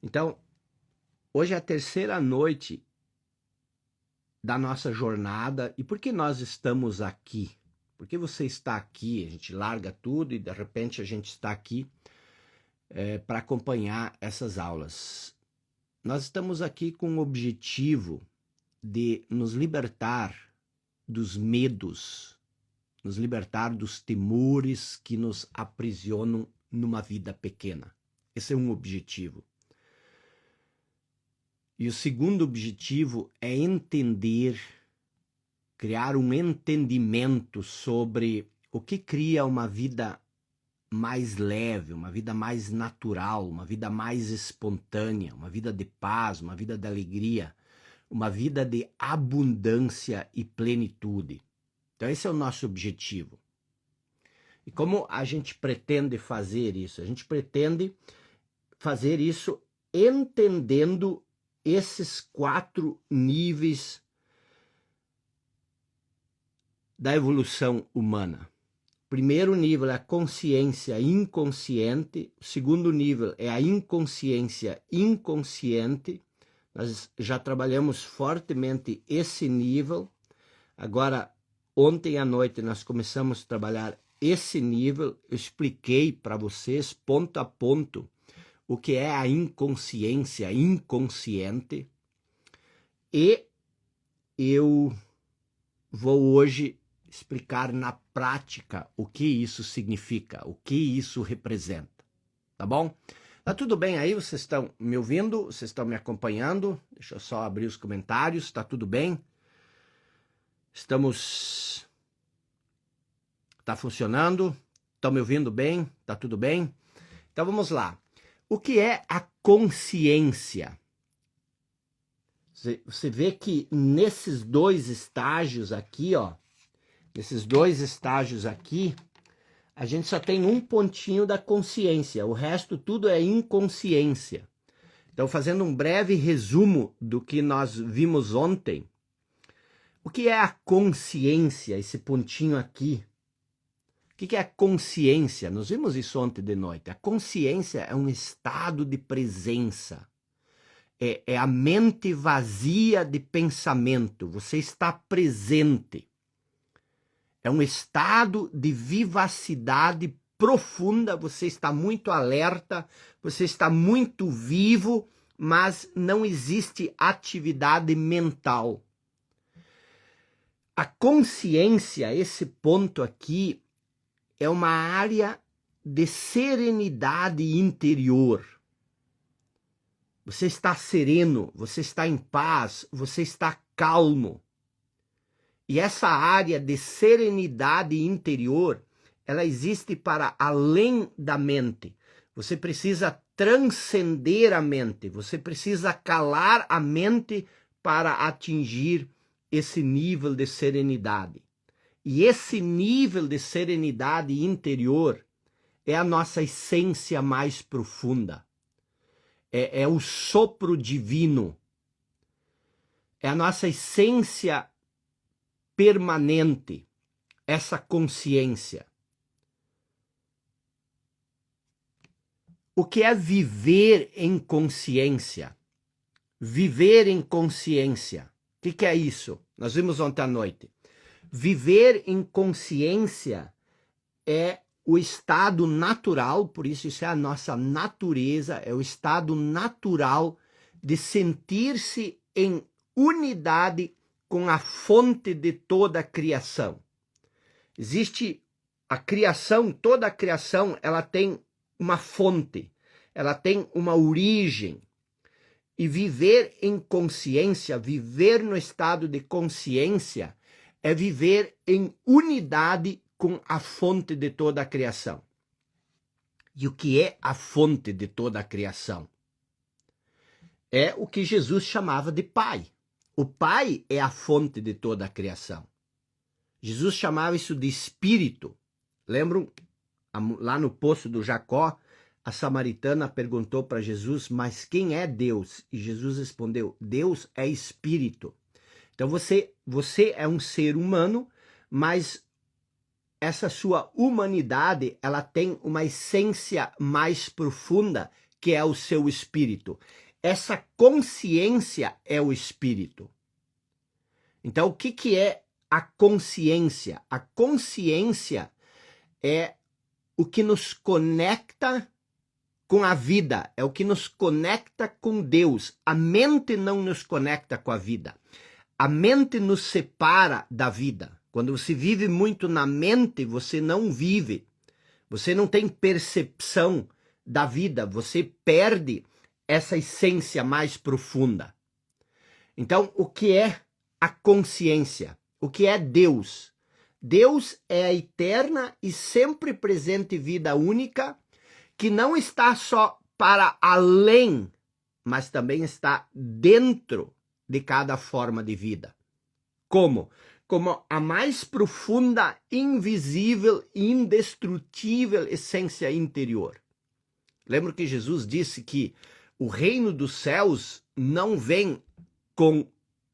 Então, hoje é a terceira noite da nossa jornada. E por que nós estamos aqui? Por que você está aqui? A gente larga tudo e de repente a gente está aqui para acompanhar essas aulas. Nós estamos aqui com o objetivo de nos libertar dos medos, nos libertar dos temores que nos aprisionam numa vida pequena. Esse é um objetivo. E o segundo objetivo é entender, criar um entendimento sobre o que cria uma vida mais leve, uma vida mais natural, uma vida mais espontânea, uma vida de paz, uma vida de alegria, uma vida de abundância e plenitude. Então esse é o nosso objetivo. E como a gente pretende fazer isso? A gente pretende fazer isso entendendo esses 4 níveis da evolução humana. O primeiro nível é a consciência inconsciente, o segundo nível é a inconsciência inconsciente. Nós já trabalhamos fortemente esse nível. Agora, ontem à noite nós começamos a trabalhar esse nível. Eu expliquei para vocês, ponto a ponto, o que é a inconsciência inconsciente. E eu vou hoje explicar na prática o que isso significa, o que isso representa. Tá bom? Tá tudo bem aí? Vocês estão me ouvindo? Vocês estão me acompanhando? Deixa eu só abrir os comentários. Tá tudo bem? Tá funcionando? Estão me ouvindo bem? Tá tudo bem? Então vamos lá. O que é a consciência? Você vê que nesses 2 estágios aqui, ó, nesses 2 estágios aqui, a gente só tem um pontinho da consciência, o resto tudo é inconsciência. Então, fazendo um breve resumo do que nós vimos ontem, o que é a consciência, esse pontinho aqui? O que é a consciência? Nós vimos isso ontem de noite. A consciência é um estado de presença. É a mente vazia de pensamento. Você está presente. É um estado de vivacidade profunda. Você está muito alerta, você está muito vivo, mas não existe atividade mental. A consciência, esse ponto aqui, é uma área de serenidade interior. Você está sereno, você está em paz, você está calmo. E essa área de serenidade interior, ela existe para além da mente. Você precisa transcender a mente, você precisa calar a mente para atingir esse nível de serenidade. E esse nível de serenidade interior é a nossa essência mais profunda. É o sopro divino. É a nossa essência permanente, essa consciência. O que é viver em consciência? Viver em consciência. O que é isso? Nós vimos ontem à noite. Viver em consciência é o estado natural, por isso é a nossa natureza, é o estado natural de sentir-se em unidade com a fonte de toda a criação. Existe a criação, toda a criação, ela tem uma fonte, ela tem uma origem. E viver em consciência, viver no estado de consciência, é viver em unidade com a fonte de toda a criação. E o que é a fonte de toda a criação? É o que Jesus chamava de Pai. O Pai é a fonte de toda a criação. Jesus chamava isso de Espírito. Lembram? Lá no poço do Jacó, a samaritana perguntou para Jesus, mas quem é Deus? E Jesus respondeu, Deus é Espírito. Então você é um ser humano, mas essa sua humanidade, ela tem uma essência mais profunda, que é o seu espírito. Essa consciência é o espírito. Então, o que é a consciência? A consciência é o que nos conecta com a vida, é o que nos conecta com Deus. A mente não nos conecta com a vida. A mente nos separa da vida. Quando você vive muito na mente, você não vive. Você não tem percepção da vida. Você perde essa essência mais profunda. Então, o que é a consciência? O que é Deus? Deus é a eterna e sempre presente vida única, que não está só para além, mas também está dentro de cada forma de vida. Como? Como a mais profunda, invisível e indestrutível essência interior. Lembra que Jesus disse que o reino dos céus não vem com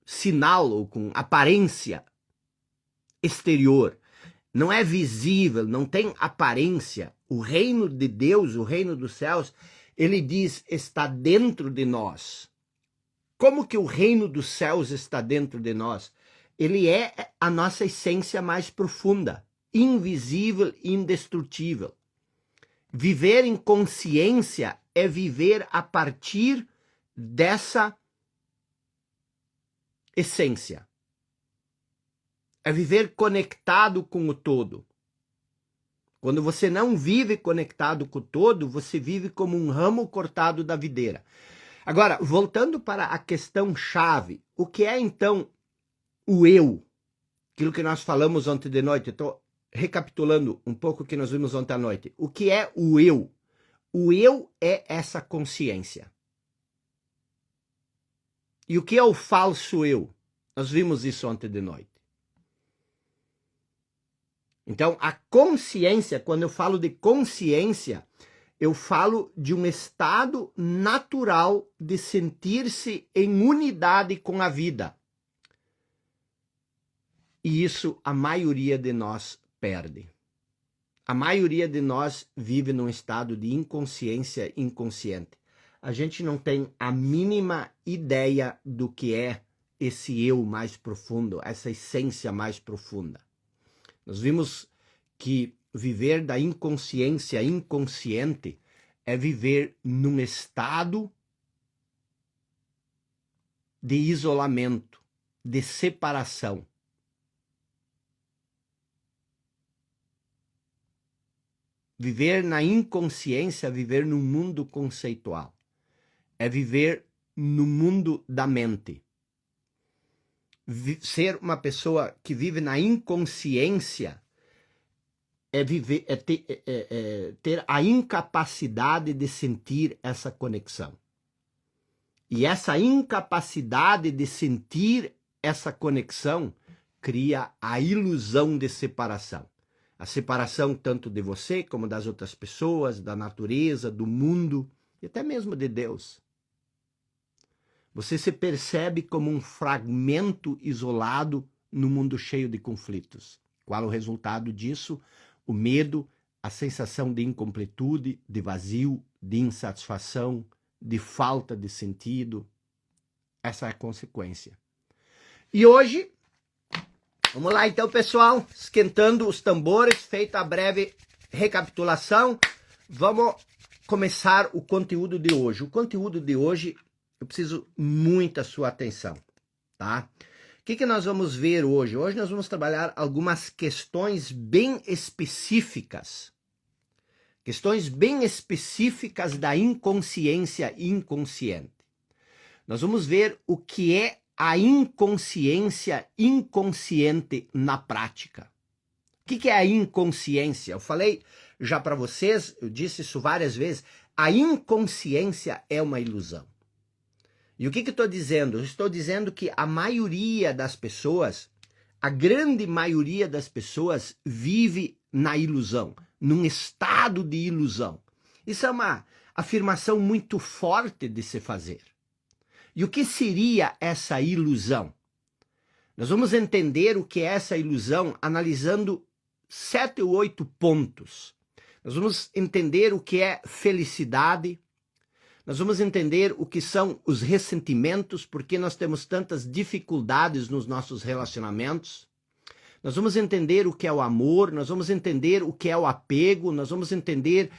sinal ou com aparência exterior. Não é visível, não tem aparência. O reino de Deus, o reino dos céus, ele diz, está dentro de nós. Como que o reino dos céus está dentro de nós? Ele é a nossa essência mais profunda, invisível e indestrutível. Viver em consciência é viver a partir dessa essência. É viver conectado com o todo. Quando você não vive conectado com o todo, você vive como um ramo cortado da videira. Agora, voltando para a questão chave, o que é então o eu? Aquilo que nós falamos ontem de noite, estou recapitulando um pouco o que nós vimos ontem à noite. O que é o eu? O eu é essa consciência. E o que é o falso eu? Nós vimos isso ontem de noite. Então, a consciência, quando eu falo de consciência, eu falo de um estado natural de sentir-se em unidade com a vida. E isso a maioria de nós perde. A maioria de nós vive num estado de inconsciência inconsciente. A gente não tem a mínima ideia do que é esse eu mais profundo, essa essência mais profunda. Nós vimos que viver da inconsciência inconsciente é viver num estado de isolamento, de separação. Viver na inconsciência é viver num mundo conceitual. É viver no mundo da mente. Ser uma pessoa que vive na inconsciência ter a incapacidade de sentir essa conexão. E essa incapacidade de sentir essa conexão cria a ilusão de separação. A separação tanto de você como das outras pessoas, da natureza, do mundo e até mesmo de Deus. Você se percebe como um fragmento isolado no mundo cheio de conflitos. Qual o resultado disso? O medo, a sensação de incompletude, de vazio, de insatisfação, de falta de sentido. Essa é a consequência. E hoje, vamos lá então, pessoal, esquentando os tambores, feita a breve recapitulação, vamos começar o conteúdo de hoje. O conteúdo de hoje, eu preciso muita sua atenção, tá? O que nós vamos ver hoje? Hoje nós vamos trabalhar algumas questões bem específicas. Questões bem específicas da inconsciência inconsciente. Nós vamos ver o que é a inconsciência inconsciente na prática. O que é a inconsciência? Eu falei já para vocês, eu disse isso várias vezes, a inconsciência é uma ilusão. E o que eu estou dizendo? Eu estou dizendo que a maioria das pessoas, a grande maioria das pessoas vive na ilusão, num estado de ilusão. Isso é uma afirmação muito forte de se fazer. E o que seria essa ilusão? Nós vamos entender o que é essa ilusão analisando 7 ou 8 pontos. Nós vamos entender o que é felicidade, Nós vamos entender o que são os ressentimentos, por que nós temos tantas dificuldades nos nossos relacionamentos. Nós vamos entender o que é o amor, nós vamos entender o que é o apego, nós vamos entender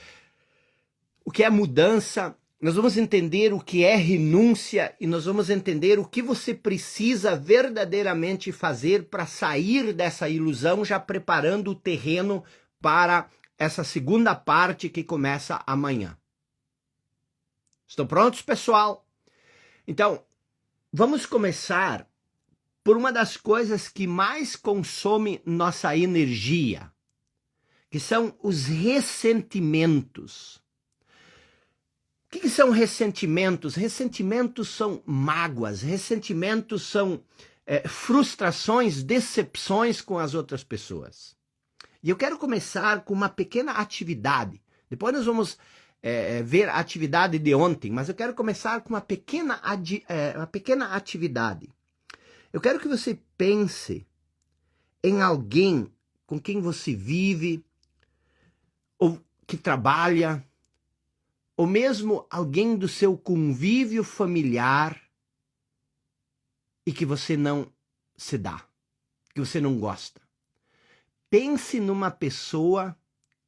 o que é mudança, nós vamos entender o que é renúncia e nós vamos entender o que você precisa verdadeiramente fazer para sair dessa ilusão, já preparando o terreno para essa segunda parte que começa amanhã. Estão prontos, pessoal? Então, vamos começar por uma das coisas que mais consome nossa energia, que são os ressentimentos. O que são ressentimentos? Ressentimentos são mágoas, ressentimentos são frustrações, decepções com as outras pessoas. E eu quero começar com uma pequena atividade. Depois nós vamos ver a atividade de ontem, mas eu quero começar com uma pequena atividade. Eu quero que você pense em alguém com quem você vive, ou que trabalha, ou mesmo alguém do seu convívio familiar e que você não se dá, que você não gosta. Pense numa pessoa,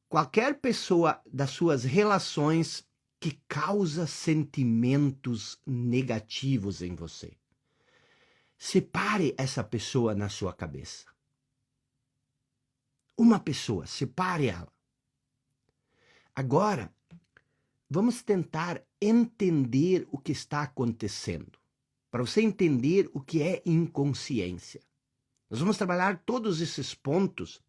qualquer pessoa das suas relações que causa sentimentos negativos em você. Separe essa pessoa na sua cabeça. Uma pessoa, separe ela. Agora, vamos tentar entender o que está acontecendo, para você entender o que é inconsciência. Nós vamos trabalhar todos esses pontos,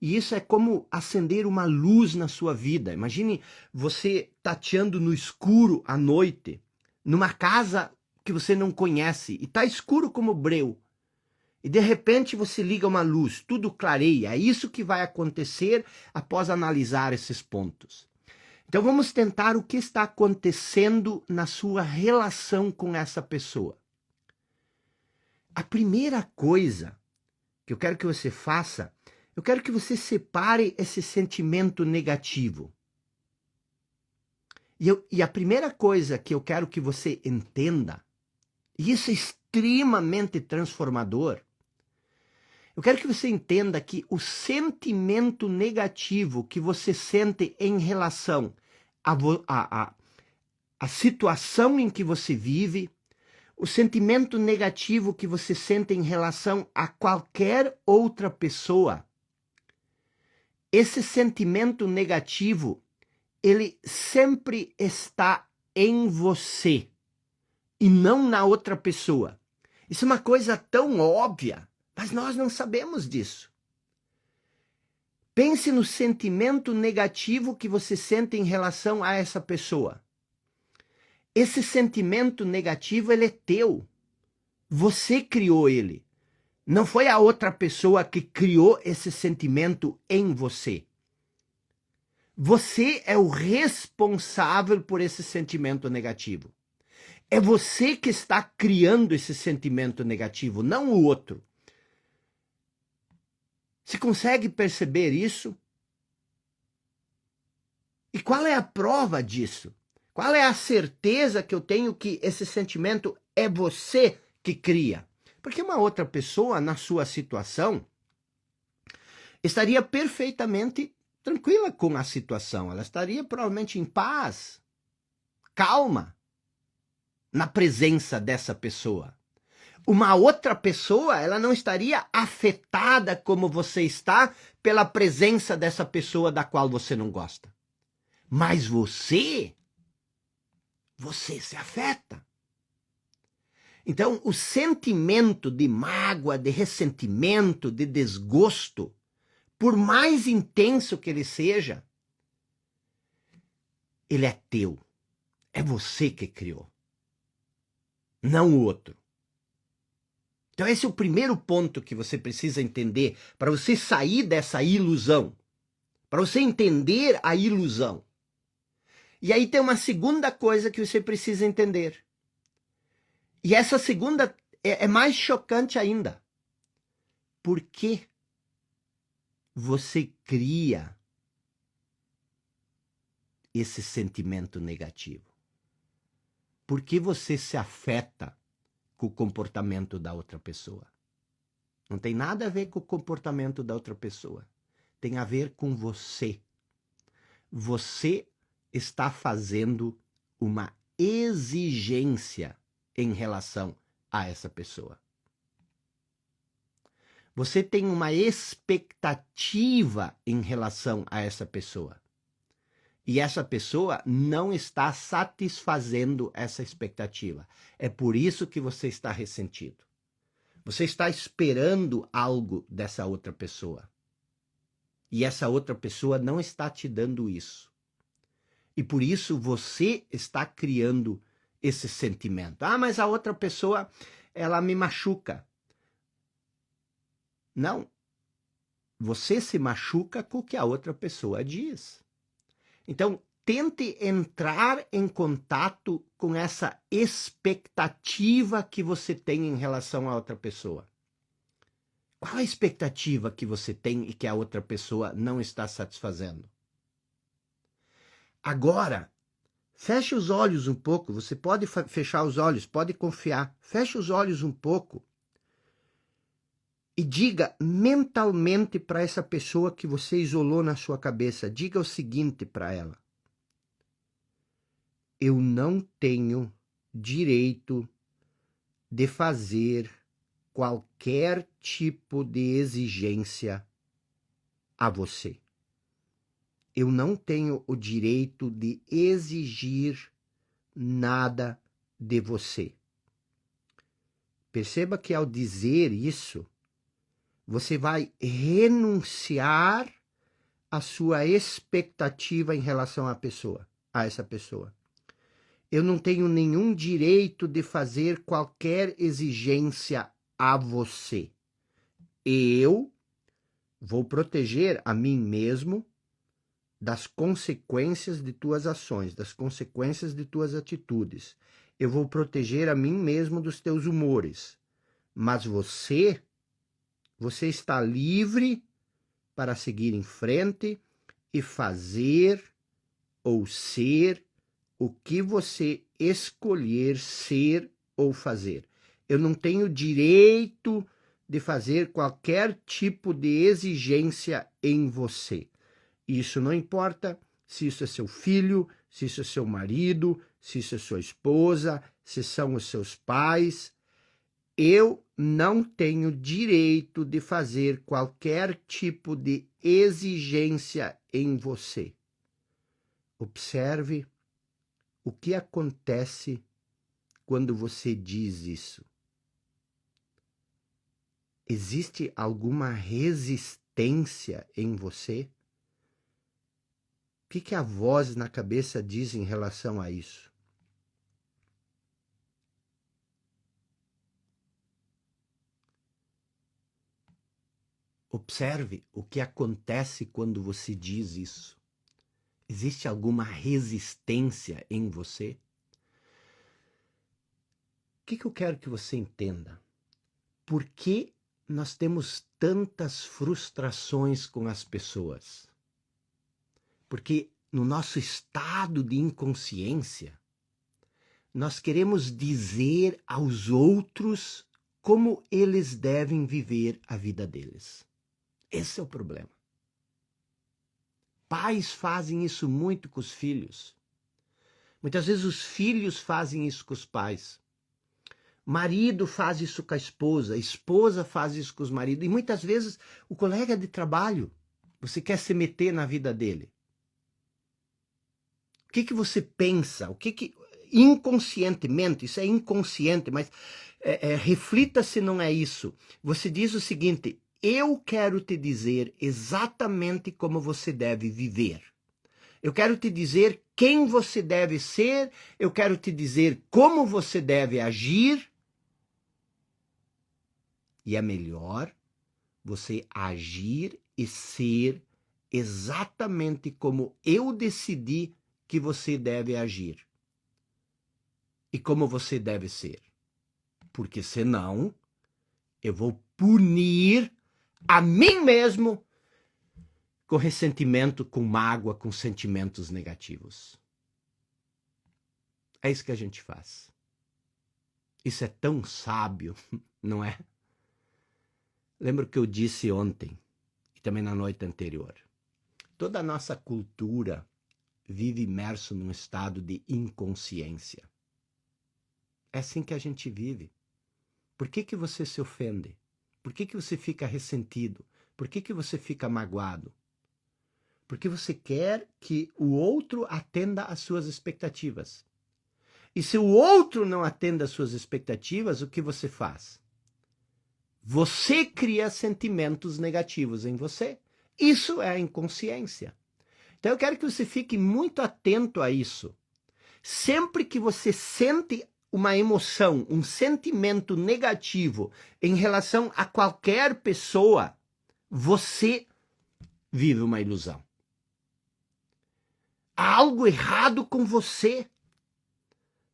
e isso é como acender uma luz na sua vida. Imagine você tateando no escuro à noite, numa casa que você não conhece, e está escuro como breu. E de repente você liga uma luz, tudo clareia. É isso que vai acontecer após analisar esses pontos. Então vamos tentar o que está acontecendo na sua relação com essa pessoa. A primeira coisa que eu quero que você faça, eu quero que você separe esse sentimento negativo. E a primeira coisa que eu quero que você entenda, e isso é extremamente transformador, eu quero que você entenda que o sentimento negativo que você sente em relação a situação em que você vive, o sentimento negativo que você sente em relação a qualquer outra pessoa, esse sentimento negativo, ele sempre está em você e não na outra pessoa. Isso é uma coisa tão óbvia, mas nós não sabemos disso. Pense no sentimento negativo que você sente em relação a essa pessoa. Esse sentimento negativo, ele é teu. Você criou ele. Não foi a outra pessoa que criou esse sentimento em você. Você é o responsável por esse sentimento negativo. É você que está criando esse sentimento negativo, não o outro. Você consegue perceber isso? E qual é a prova disso? Qual é a certeza que eu tenho que esse sentimento é você que cria? Porque uma outra pessoa, na sua situação, estaria perfeitamente tranquila com a situação. Ela estaria provavelmente em paz, calma, na presença dessa pessoa. Uma outra pessoa, ela não estaria afetada como você está pela presença dessa pessoa da qual você não gosta. Mas você se afeta. Então, o sentimento de mágoa, de ressentimento, de desgosto, por mais intenso que ele seja, ele é teu. É você que criou, não o outro. Então esse é o primeiro ponto que você precisa entender para você sair dessa ilusão, para você entender a ilusão. E aí tem uma segunda coisa que você precisa entender. E essa segunda é mais chocante ainda. Por que você cria esse sentimento negativo? por que você se afeta com o comportamento da outra pessoa. Não tem nada a ver com o comportamento da outra pessoa. Tem a ver com você. Você está fazendo uma exigência em relação a essa pessoa. Você tem uma expectativa em relação a essa pessoa. E essa pessoa não está satisfazendo essa expectativa. É por isso que você está ressentido. Você está esperando algo dessa outra pessoa. E essa outra pessoa não está te dando isso. E por isso você está criando esse sentimento. Ah, mas a outra pessoa, ela me machuca. Não. Você se machuca com o que a outra pessoa diz. Então, tente entrar em contato com essa expectativa que você tem em relação a outra pessoa. Qual a expectativa que você tem e que a outra pessoa não está satisfazendo? Agora, feche os olhos um pouco. Você pode fechar os olhos, pode confiar. Feche os olhos um pouco e diga mentalmente para essa pessoa que você isolou na sua cabeça, diga o seguinte para ela: eu não tenho direito de fazer qualquer tipo de exigência a você. Eu não tenho o direito de exigir nada de você. Perceba que ao dizer isso, você vai renunciar à sua expectativa em relação a essa pessoa. Eu não tenho nenhum direito de fazer qualquer exigência a você. Eu vou proteger a mim mesmo das consequências de tuas ações, das consequências de tuas atitudes. Eu vou proteger a mim mesmo dos teus humores. Mas você está livre para seguir em frente e fazer ou ser o que você escolher ser ou fazer. Eu não tenho direito de fazer qualquer tipo de exigência em você. Isso não importa se isso é seu filho, se isso é seu marido, se isso é sua esposa, se são os seus pais. Eu não tenho direito de fazer qualquer tipo de exigência em você. Observe o que acontece quando você diz isso. Existe alguma resistência em você? O que a voz na cabeça diz em relação a isso? Observe o que acontece quando você diz isso. Existe alguma resistência em você? O que eu quero que você entenda? Por que nós temos tantas frustrações com as pessoas? Porque no nosso estado de inconsciência, nós queremos dizer aos outros como eles devem viver a vida deles. Esse é o problema. Pais fazem isso muito com os filhos. Muitas vezes os filhos fazem isso com os pais. Marido faz isso com a esposa faz isso com os maridos. E muitas vezes o colega de trabalho, você quer se meter na vida dele. O que você pensa? Inconscientemente, isso é inconsciente, mas reflita se não é isso. Você diz o seguinte: eu quero te dizer exatamente como você deve viver. Eu quero te dizer quem você deve ser, eu quero te dizer como você deve agir. E é melhor você agir e ser exatamente como eu decidi que você deve agir. E como você deve ser. Porque senão eu vou punir a mim mesmo com ressentimento, com mágoa, com sentimentos negativos. É isso que a gente faz. Isso é tão sábio, não é? Lembro que eu disse ontem, e também na noite anterior. Toda a nossa cultura vive imerso num estado de inconsciência. É assim que a gente vive. Por que você se ofende? Por que você fica ressentido? Por que você fica magoado? Porque você quer que o outro atenda às suas expectativas. E se o outro não atende às suas expectativas, o que você faz? Você cria sentimentos negativos em você. Isso é a inconsciência. Então eu quero que você fique muito atento a isso. Sempre que você sente uma emoção, um sentimento negativo em relação a qualquer pessoa, você vive uma ilusão. Há algo errado com você.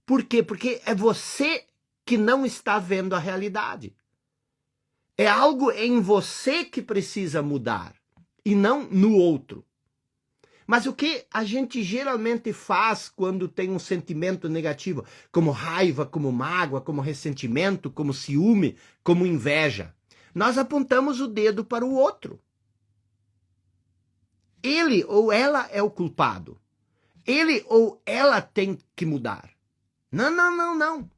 Por quê? Porque é você que não está vendo a realidade. É algo em você que precisa mudar e não no outro. Mas o que a gente geralmente faz quando tem um sentimento negativo, como raiva, como mágoa, como ressentimento, como ciúme, como inveja? Nós apontamos o dedo para o outro. Ele ou ela é o culpado. Ele ou ela tem que mudar. Não, não, não, não.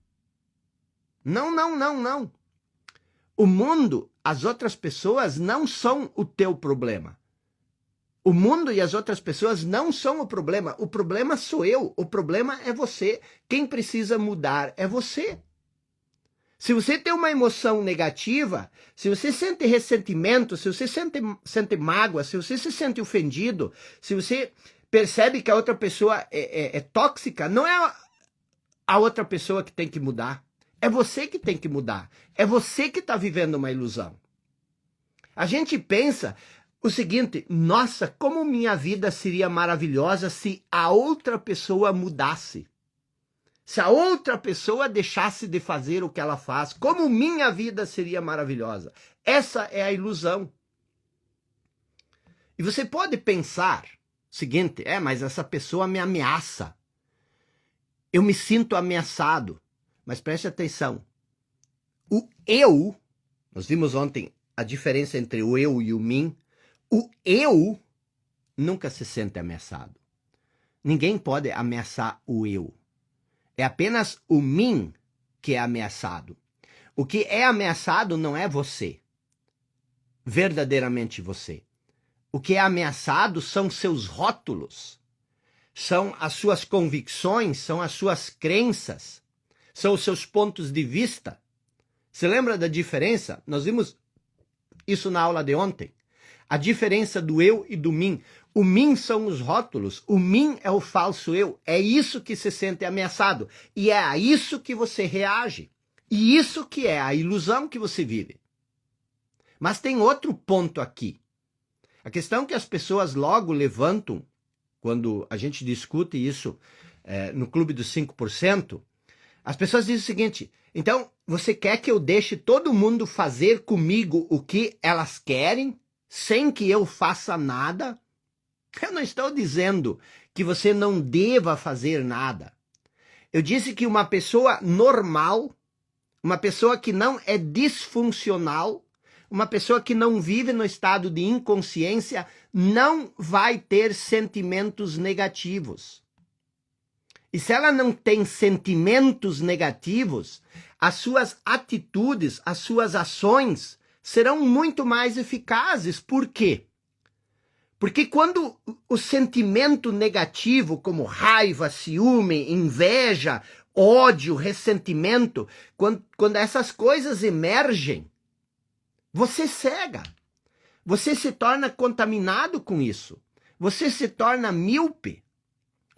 Não, não, não, não. O mundo, as outras pessoas não são o teu problema. O mundo e as outras pessoas não são o problema sou eu, o problema é você. Quem precisa mudar é você. Se você tem uma emoção negativa, se você sente ressentimento, se você sente mágoa, se você se sente ofendido, se você percebe que a outra pessoa é tóxica, não é a outra pessoa que tem que mudar. É você que tem que mudar. É você que está vivendo uma ilusão. A gente pensa o seguinte: nossa, como minha vida seria maravilhosa se a outra pessoa mudasse. Se a outra pessoa deixasse de fazer o que ela faz, como minha vida seria maravilhosa. Essa é a ilusão. E você pode pensar o seguinte: mas essa pessoa me ameaça. Eu me sinto ameaçado. Mas preste atenção. O eu, nós vimos ontem a diferença entre o eu e o mim. O eu nunca se sente ameaçado. Ninguém pode ameaçar o eu. É apenas o mim que é ameaçado. O que é ameaçado não é você. Verdadeiramente você. O que é ameaçado são seus rótulos. São as suas convicções, são as suas crenças. São os seus pontos de vista. Você lembra da diferença? Nós vimos isso na aula de ontem. A diferença do eu e do mim. O mim são os rótulos. O mim é o falso eu. É isso que se sente ameaçado. E é a isso que você reage. E isso que é a ilusão que você vive. Mas tem outro ponto aqui. A questão que as pessoas logo levantam, quando a gente discute isso no Clube dos 5%, as pessoas dizem o seguinte: então, você quer que eu deixe todo mundo fazer comigo o que elas querem? Sem que eu faça nada? Eu não estou dizendo que você não deva fazer nada. Eu disse que uma pessoa normal, uma pessoa que não é disfuncional, uma pessoa que não vive no estado de inconsciência, não vai ter sentimentos negativos. E se ela não tem sentimentos negativos, as suas atitudes, as suas ações serão muito mais eficazes. Por quê? Porque quando o sentimento negativo, como raiva, ciúme, inveja, ódio, ressentimento, quando essas coisas emergem, você cega. Você se torna contaminado com isso. Você se torna míope.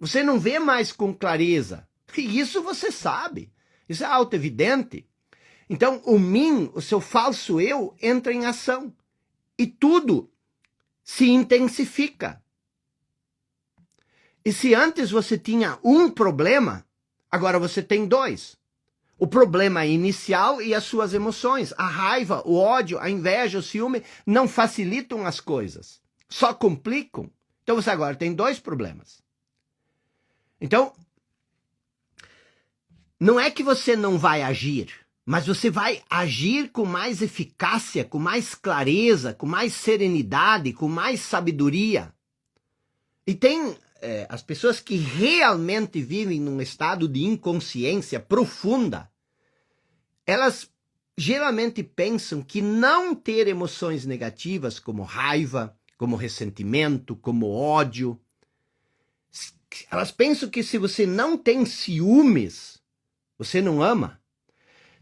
Você não vê mais com clareza. E isso você sabe. Isso é auto-evidente. Então, o mim, o seu falso eu, entra em ação. E tudo se intensifica. E se antes você tinha um problema, agora você tem dois. O problema inicial e as suas emoções. A raiva, o ódio, a inveja, o ciúme não facilitam as coisas. Só complicam. Então você agora tem dois problemas. Então, não é que você não vai agir, mas você vai agir com mais eficácia, com mais clareza, com mais serenidade, com mais sabedoria. E tem as pessoas que realmente vivem num estado de inconsciência profunda, elas geralmente pensam que não ter emoções negativas como raiva, como ressentimento, como ódio, elas pensam que se você não tem ciúmes, você não ama.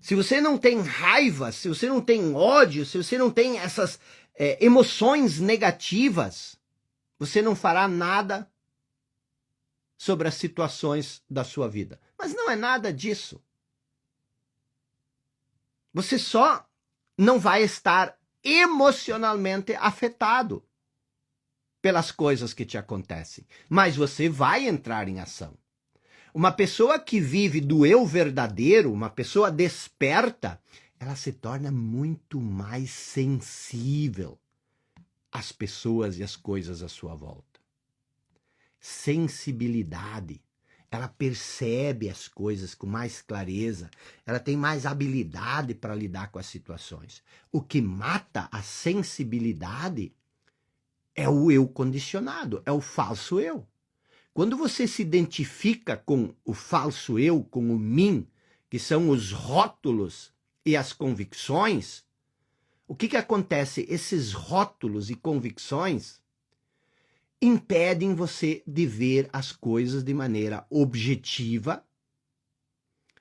Se você não tem raiva, se você não tem ódio, se você não tem essas emoções negativas, você não fará nada sobre as situações da sua vida. Mas não é nada disso. Você só não vai estar emocionalmente afetado pelas coisas que te acontecem, mas você vai entrar em ação. Uma pessoa que vive do eu verdadeiro, uma pessoa desperta, ela se torna muito mais sensível às pessoas e às coisas à sua volta. Sensibilidade. Ela percebe as coisas com mais clareza, ela tem mais habilidade para lidar com as situações. O que mata a sensibilidade é o eu condicionado, é o falso eu. Quando você se identifica com o falso eu, com o mim, que são os rótulos e as convicções, o que acontece? Esses rótulos e convicções impedem você de ver as coisas de maneira objetiva,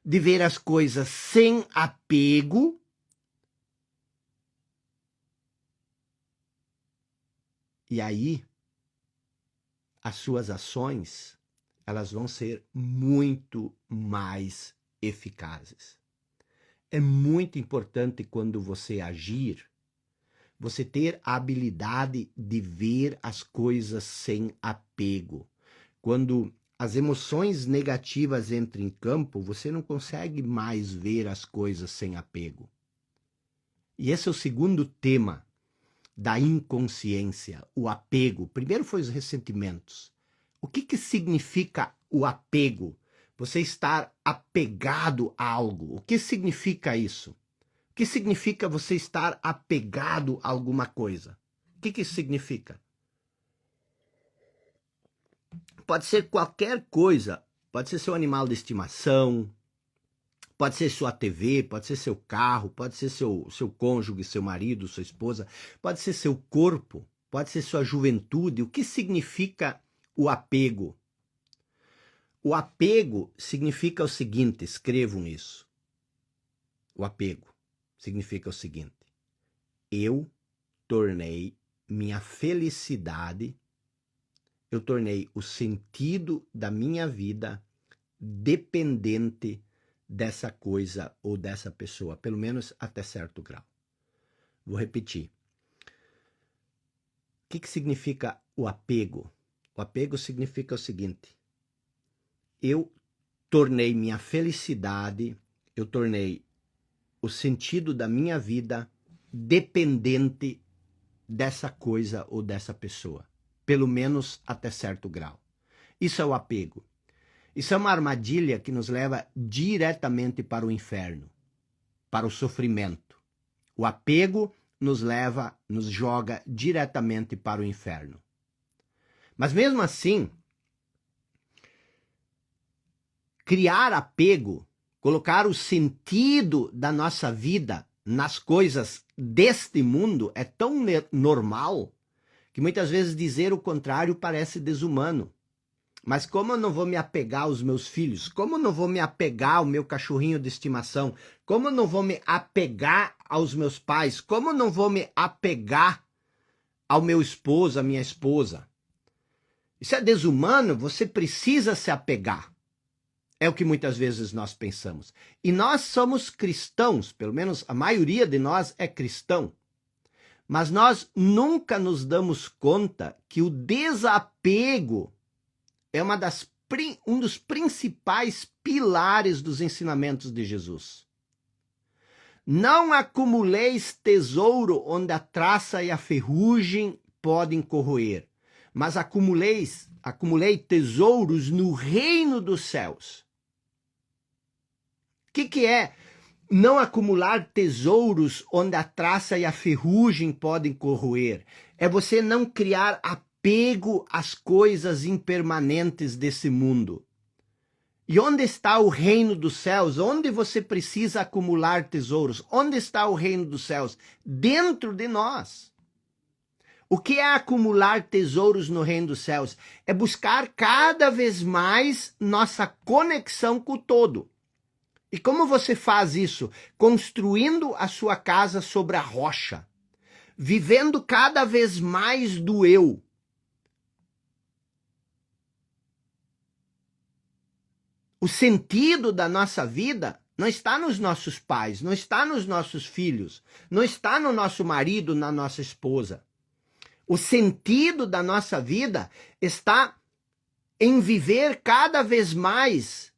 de ver as coisas sem apego. E aí, as suas ações, elas vão ser muito mais eficazes. É muito importante quando você agir, você ter a habilidade de ver as coisas sem apego. Quando as emoções negativas entram em campo, você não consegue mais ver as coisas sem apego. E esse é o segundo tema da inconsciência, o apego. Primeiro foi os ressentimentos. O que significa o apego? Você estar apegado a algo. O que significa isso? O que significa você estar apegado a alguma coisa? O que isso significa? Pode ser qualquer coisa. Pode ser seu animal de estimação, pode ser sua TV, pode ser seu carro, pode ser seu cônjuge, seu marido, sua esposa, pode ser seu corpo, pode ser sua juventude. O que significa o apego? O apego significa o seguinte, escrevam isso. O apego significa o seguinte: eu tornei minha felicidade, eu tornei o sentido da minha vida dependente dessa coisa ou dessa pessoa, pelo menos até certo grau. Vou repetir. O que significa o apego? O apego significa o seguinte: eu tornei minha felicidade, eu tornei o sentido da minha vida dependente dessa coisa ou dessa pessoa, pelo menos até certo grau. Isso é o apego. Isso é uma armadilha que nos leva diretamente para o inferno, para o sofrimento. O apego nos joga diretamente para o inferno. Mas mesmo assim, criar apego, colocar o sentido da nossa vida nas coisas deste mundo é tão normal que muitas vezes dizer o contrário parece desumano. Mas como eu não vou me apegar aos meus filhos? Como eu não vou me apegar ao meu cachorrinho de estimação? Como eu não vou me apegar aos meus pais? Como eu não vou me apegar ao meu esposo, à minha esposa? Isso é desumano, você precisa se apegar. É o que muitas vezes nós pensamos. E nós somos cristãos, pelo menos a maioria de nós é cristão. Mas nós nunca nos damos conta que o desapego é um dos principais pilares dos ensinamentos de Jesus. Não acumuleis tesouro onde a traça e a ferrugem podem corroer, mas acumulei tesouros no reino dos céus. que é não acumular tesouros onde a traça e a ferrugem podem corroer? É você não criar apego às coisas impermanentes desse mundo. E onde está o reino dos céus? Onde você precisa acumular tesouros? Onde está o reino dos céus? Dentro de nós. O que é acumular tesouros no reino dos céus? É buscar cada vez mais nossa conexão com o todo. E como você faz isso? Construindo a sua casa sobre a rocha. Vivendo cada vez mais do eu. O sentido da nossa vida não está nos nossos pais, não está nos nossos filhos, não está no nosso marido, na nossa esposa. O sentido da nossa vida está em viver cada vez mais,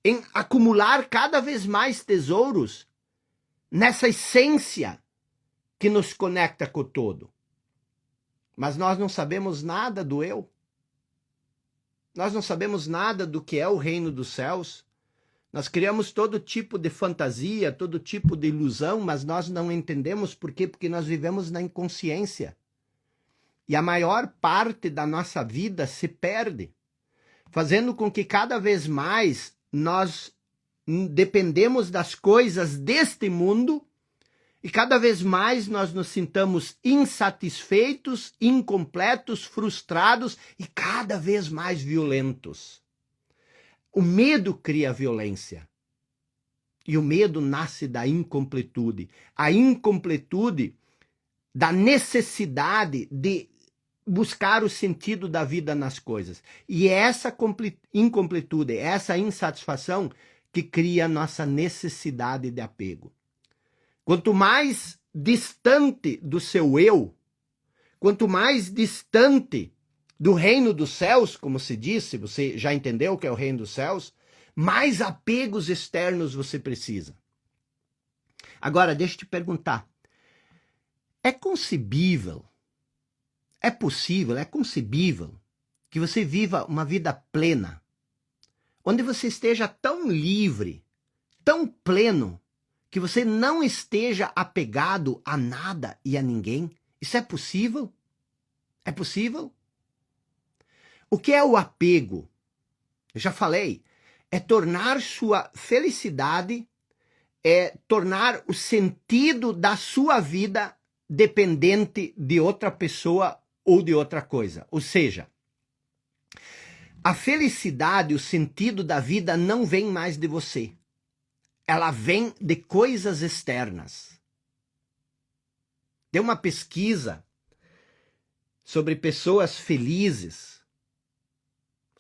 em acumular cada vez mais tesouros nessa essência que nos conecta com o todo. Mas nós não sabemos nada do eu. Nós não sabemos nada do que é o reino dos céus. Nós criamos todo tipo de fantasia, todo tipo de ilusão, mas nós não entendemos por quê? Porque nós vivemos na inconsciência. E a maior parte da nossa vida se perde, fazendo com que cada vez mais nós dependemos das coisas deste mundo e cada vez mais nós nos sintamos insatisfeitos, incompletos, frustrados e cada vez mais violentos. O medo cria violência. E o medo nasce da incompletude. A incompletude da necessidade de buscar o sentido da vida nas coisas. E é essa incompletude, essa insatisfação que cria a nossa necessidade de apego. Quanto mais distante do seu eu, quanto mais distante do reino dos céus, como se disse, você já entendeu o que é o reino dos céus, mais apegos externos você precisa. Agora, deixa eu te perguntar, é concebível, é possível, é concebível que você viva uma vida plena, onde você esteja tão livre, tão pleno, que você não esteja apegado a nada e a ninguém? Isso é possível? É possível? O que é o apego? Eu já falei, é tornar sua felicidade, é tornar o sentido da sua vida dependente de outra pessoa ou de outra coisa. Ou seja, a felicidade, o sentido da vida não vem mais de você. Ela vem de coisas externas. Tem uma pesquisa sobre pessoas felizes.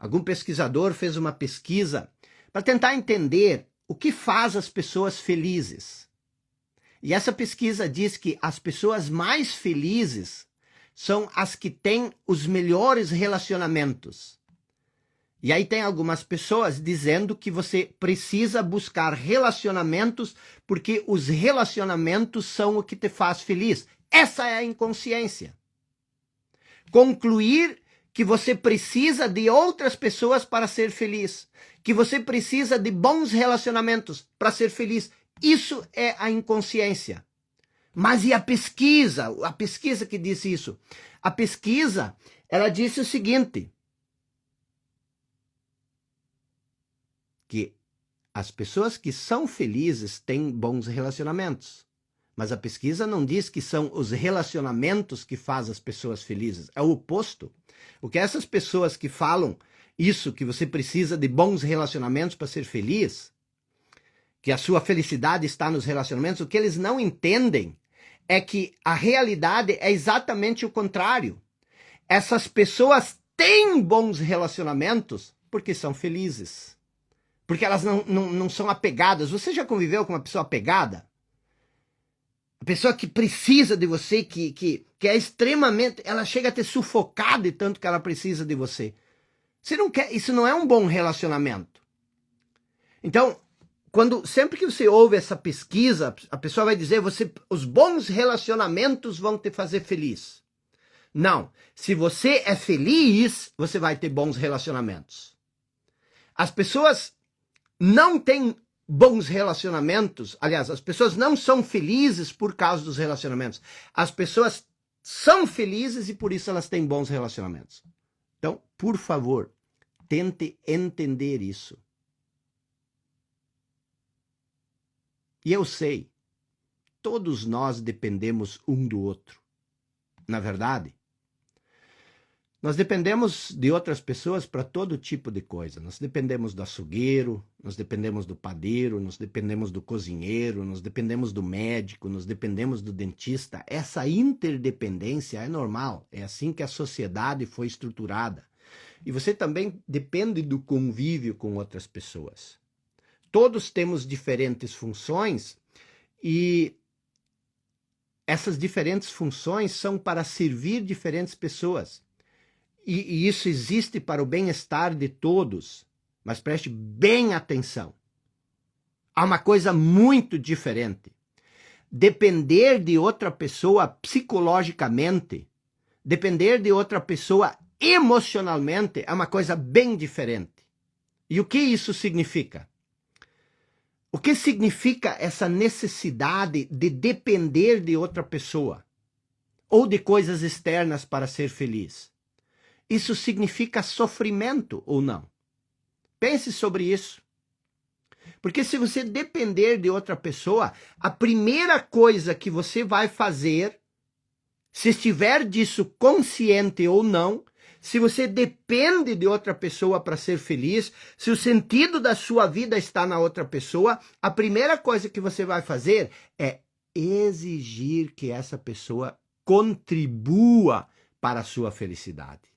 Algum pesquisador fez uma pesquisa para tentar entender o que faz as pessoas felizes. E essa pesquisa diz que as pessoas mais felizes são as que têm os melhores relacionamentos. E aí tem algumas pessoas dizendo que você precisa buscar relacionamentos porque os relacionamentos são o que te faz feliz. Essa é a inconsciência. Concluir que você precisa de outras pessoas para ser feliz, que você precisa de bons relacionamentos para ser feliz. Isso é a inconsciência. Mas e a pesquisa? A pesquisa que disse isso? A pesquisa, ela disse o seguinte, que as pessoas que são felizes têm bons relacionamentos. Mas a pesquisa não diz que são os relacionamentos que fazem as pessoas felizes. É o oposto. O que essas pessoas que falam isso, que você precisa de bons relacionamentos para ser feliz, que a sua felicidade está nos relacionamentos, o que eles não entendem é que a realidade é exatamente o contrário. Essas pessoas têm bons relacionamentos porque são felizes. Porque elas não são apegadas. Você já conviveu com uma pessoa apegada? A pessoa que precisa de você, que é extremamente... Ela chega a ter sufocado de tanto que ela precisa de você. Você não quer... Isso não é um bom relacionamento. Então, sempre que você ouve essa pesquisa, a pessoa vai dizer, os bons relacionamentos vão te fazer feliz. Não. Se você é feliz, você vai ter bons relacionamentos. As pessoas não têm bons relacionamentos. Aliás, as pessoas não são felizes por causa dos relacionamentos. As pessoas são felizes e por isso elas têm bons relacionamentos. Então, por favor, tente entender isso. E eu sei, todos nós dependemos um do outro. Na verdade, nós dependemos de outras pessoas para todo tipo de coisa. Nós dependemos do açougueiro, nós dependemos do padeiro, nós dependemos do cozinheiro, nós dependemos do médico, nós dependemos do dentista. Essa interdependência é normal, é assim que a sociedade foi estruturada. E você também depende do convívio com outras pessoas. Todos temos diferentes funções e essas diferentes funções são para servir diferentes pessoas. E isso existe para o bem-estar de todos. Mas preste bem atenção. Há uma coisa muito diferente. Depender de outra pessoa psicologicamente, depender de outra pessoa emocionalmente é uma coisa bem diferente. E o que isso significa? O que significa essa necessidade de depender de outra pessoa ou de coisas externas para ser feliz? Isso significa sofrimento ou não? Pense sobre isso. Porque se você depender de outra pessoa, a primeira coisa que você vai fazer, se estiver disso consciente ou não, se você depende de outra pessoa para ser feliz, se o sentido da sua vida está na outra pessoa, a primeira coisa que você vai fazer é exigir que essa pessoa contribua para a sua felicidade.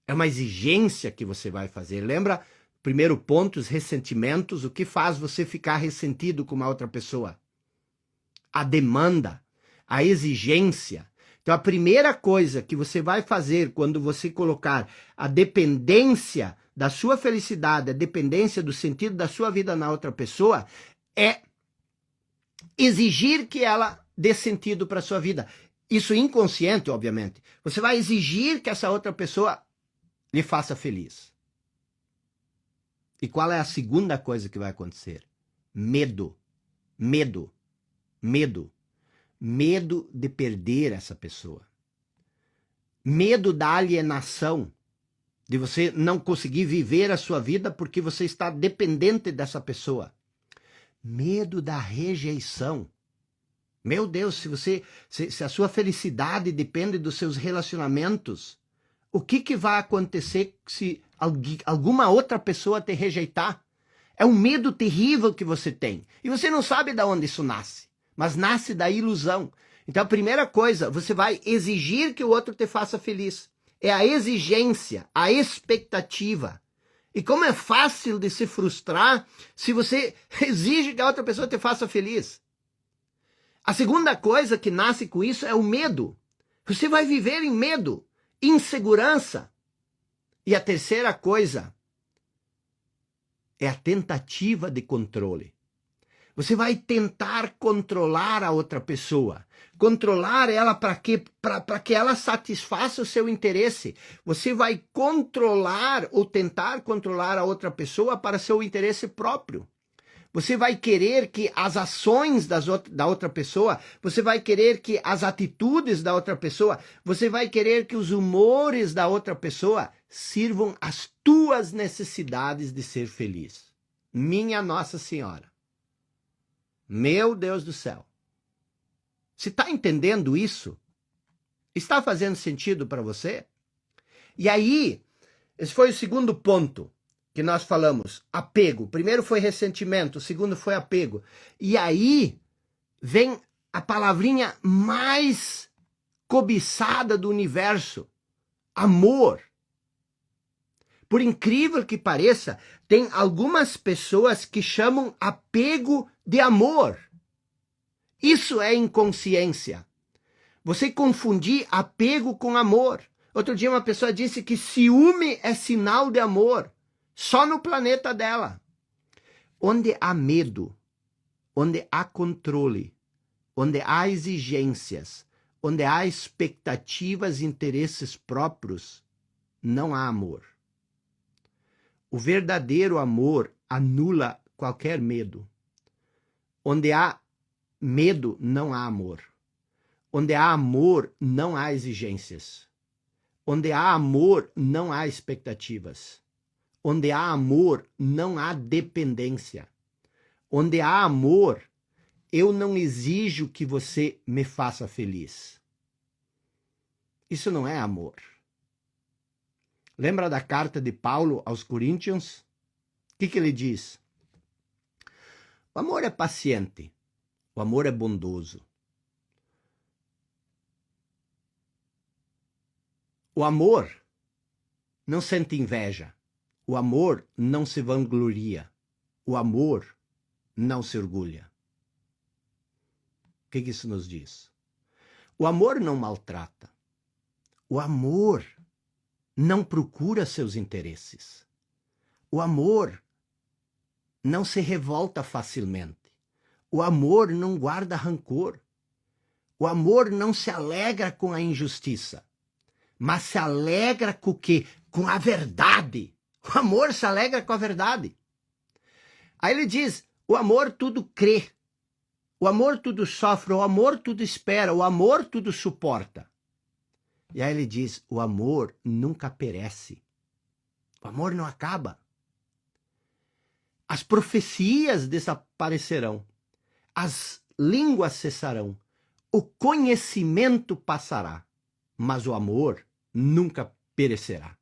É uma exigência que você vai fazer. Lembra? Primeiro ponto, os ressentimentos. O que faz você ficar ressentido com uma outra pessoa? A demanda, a exigência. Então, a primeira coisa que você vai fazer quando você colocar a dependência da sua felicidade, a dependência do sentido da sua vida na outra pessoa, é exigir que ela dê sentido para a sua vida. Isso inconsciente, obviamente. Você vai exigir que essa outra pessoa lhe faça feliz. E qual é a segunda coisa que vai acontecer? Medo. Medo. Medo. Medo de perder essa pessoa. Medo da alienação. De você não conseguir viver a sua vida porque você está dependente dessa pessoa. Medo da rejeição. Meu Deus, se a sua felicidade depende dos seus relacionamentos, o que vai acontecer se alguma outra pessoa te rejeitar? É um medo terrível que você tem. E você não sabe de onde isso nasce, mas nasce da ilusão. Então a primeira coisa, você vai exigir que o outro te faça feliz. É a exigência, a expectativa. E como é fácil de se frustrar se você exige que a outra pessoa te faça feliz. A segunda coisa que nasce com isso é o medo. Você vai viver em medo. Insegurança. E a terceira coisa é a tentativa de controle. Você vai tentar controlar a outra pessoa. Controlar ela para que ela satisfaça o seu interesse. Você vai controlar ou tentar controlar a outra pessoa para seu interesse próprio. Você vai querer que as ações da outra pessoa, você vai querer que as atitudes da outra pessoa, você vai querer que os humores da outra pessoa sirvam às tuas necessidades de ser feliz. Minha Nossa Senhora. Meu Deus do céu. Você está entendendo isso? Está fazendo sentido para você? E aí, esse foi o segundo ponto que nós falamos, apego. O primeiro foi ressentimento, o segundo foi apego. E aí vem a palavrinha mais cobiçada do universo, amor. Por incrível que pareça, tem algumas pessoas que chamam apego de amor. Isso é inconsciência. Você confundir apego com amor. Outro dia uma pessoa disse que ciúme é sinal de amor. Só no planeta dela. Onde há medo, onde há controle, onde há exigências, onde há expectativas e interesses próprios, não há amor. O verdadeiro amor anula qualquer medo. Onde há medo, não há amor. Onde há amor, não há exigências. Onde há amor, não há expectativas. Onde há amor, não há dependência. Onde há amor, eu não exijo que você me faça feliz. Isso não é amor. Lembra da carta de Paulo aos Coríntios? O que ele diz? O amor é paciente. O amor é bondoso. O amor não sente inveja. O amor não se vangloria. O amor não se orgulha. O que isso nos diz? O amor não maltrata. O amor não procura seus interesses. O amor não se revolta facilmente. O amor não guarda rancor. O amor não se alegra com a injustiça, mas se alegra com o quê? Com a verdade. O amor se alegra com a verdade. Aí ele diz, o amor tudo crê. O amor tudo sofre, o amor tudo espera, o amor tudo suporta. E aí ele diz, o amor nunca perece. O amor não acaba. As profecias desaparecerão. As línguas cessarão. O conhecimento passará. Mas o amor nunca perecerá.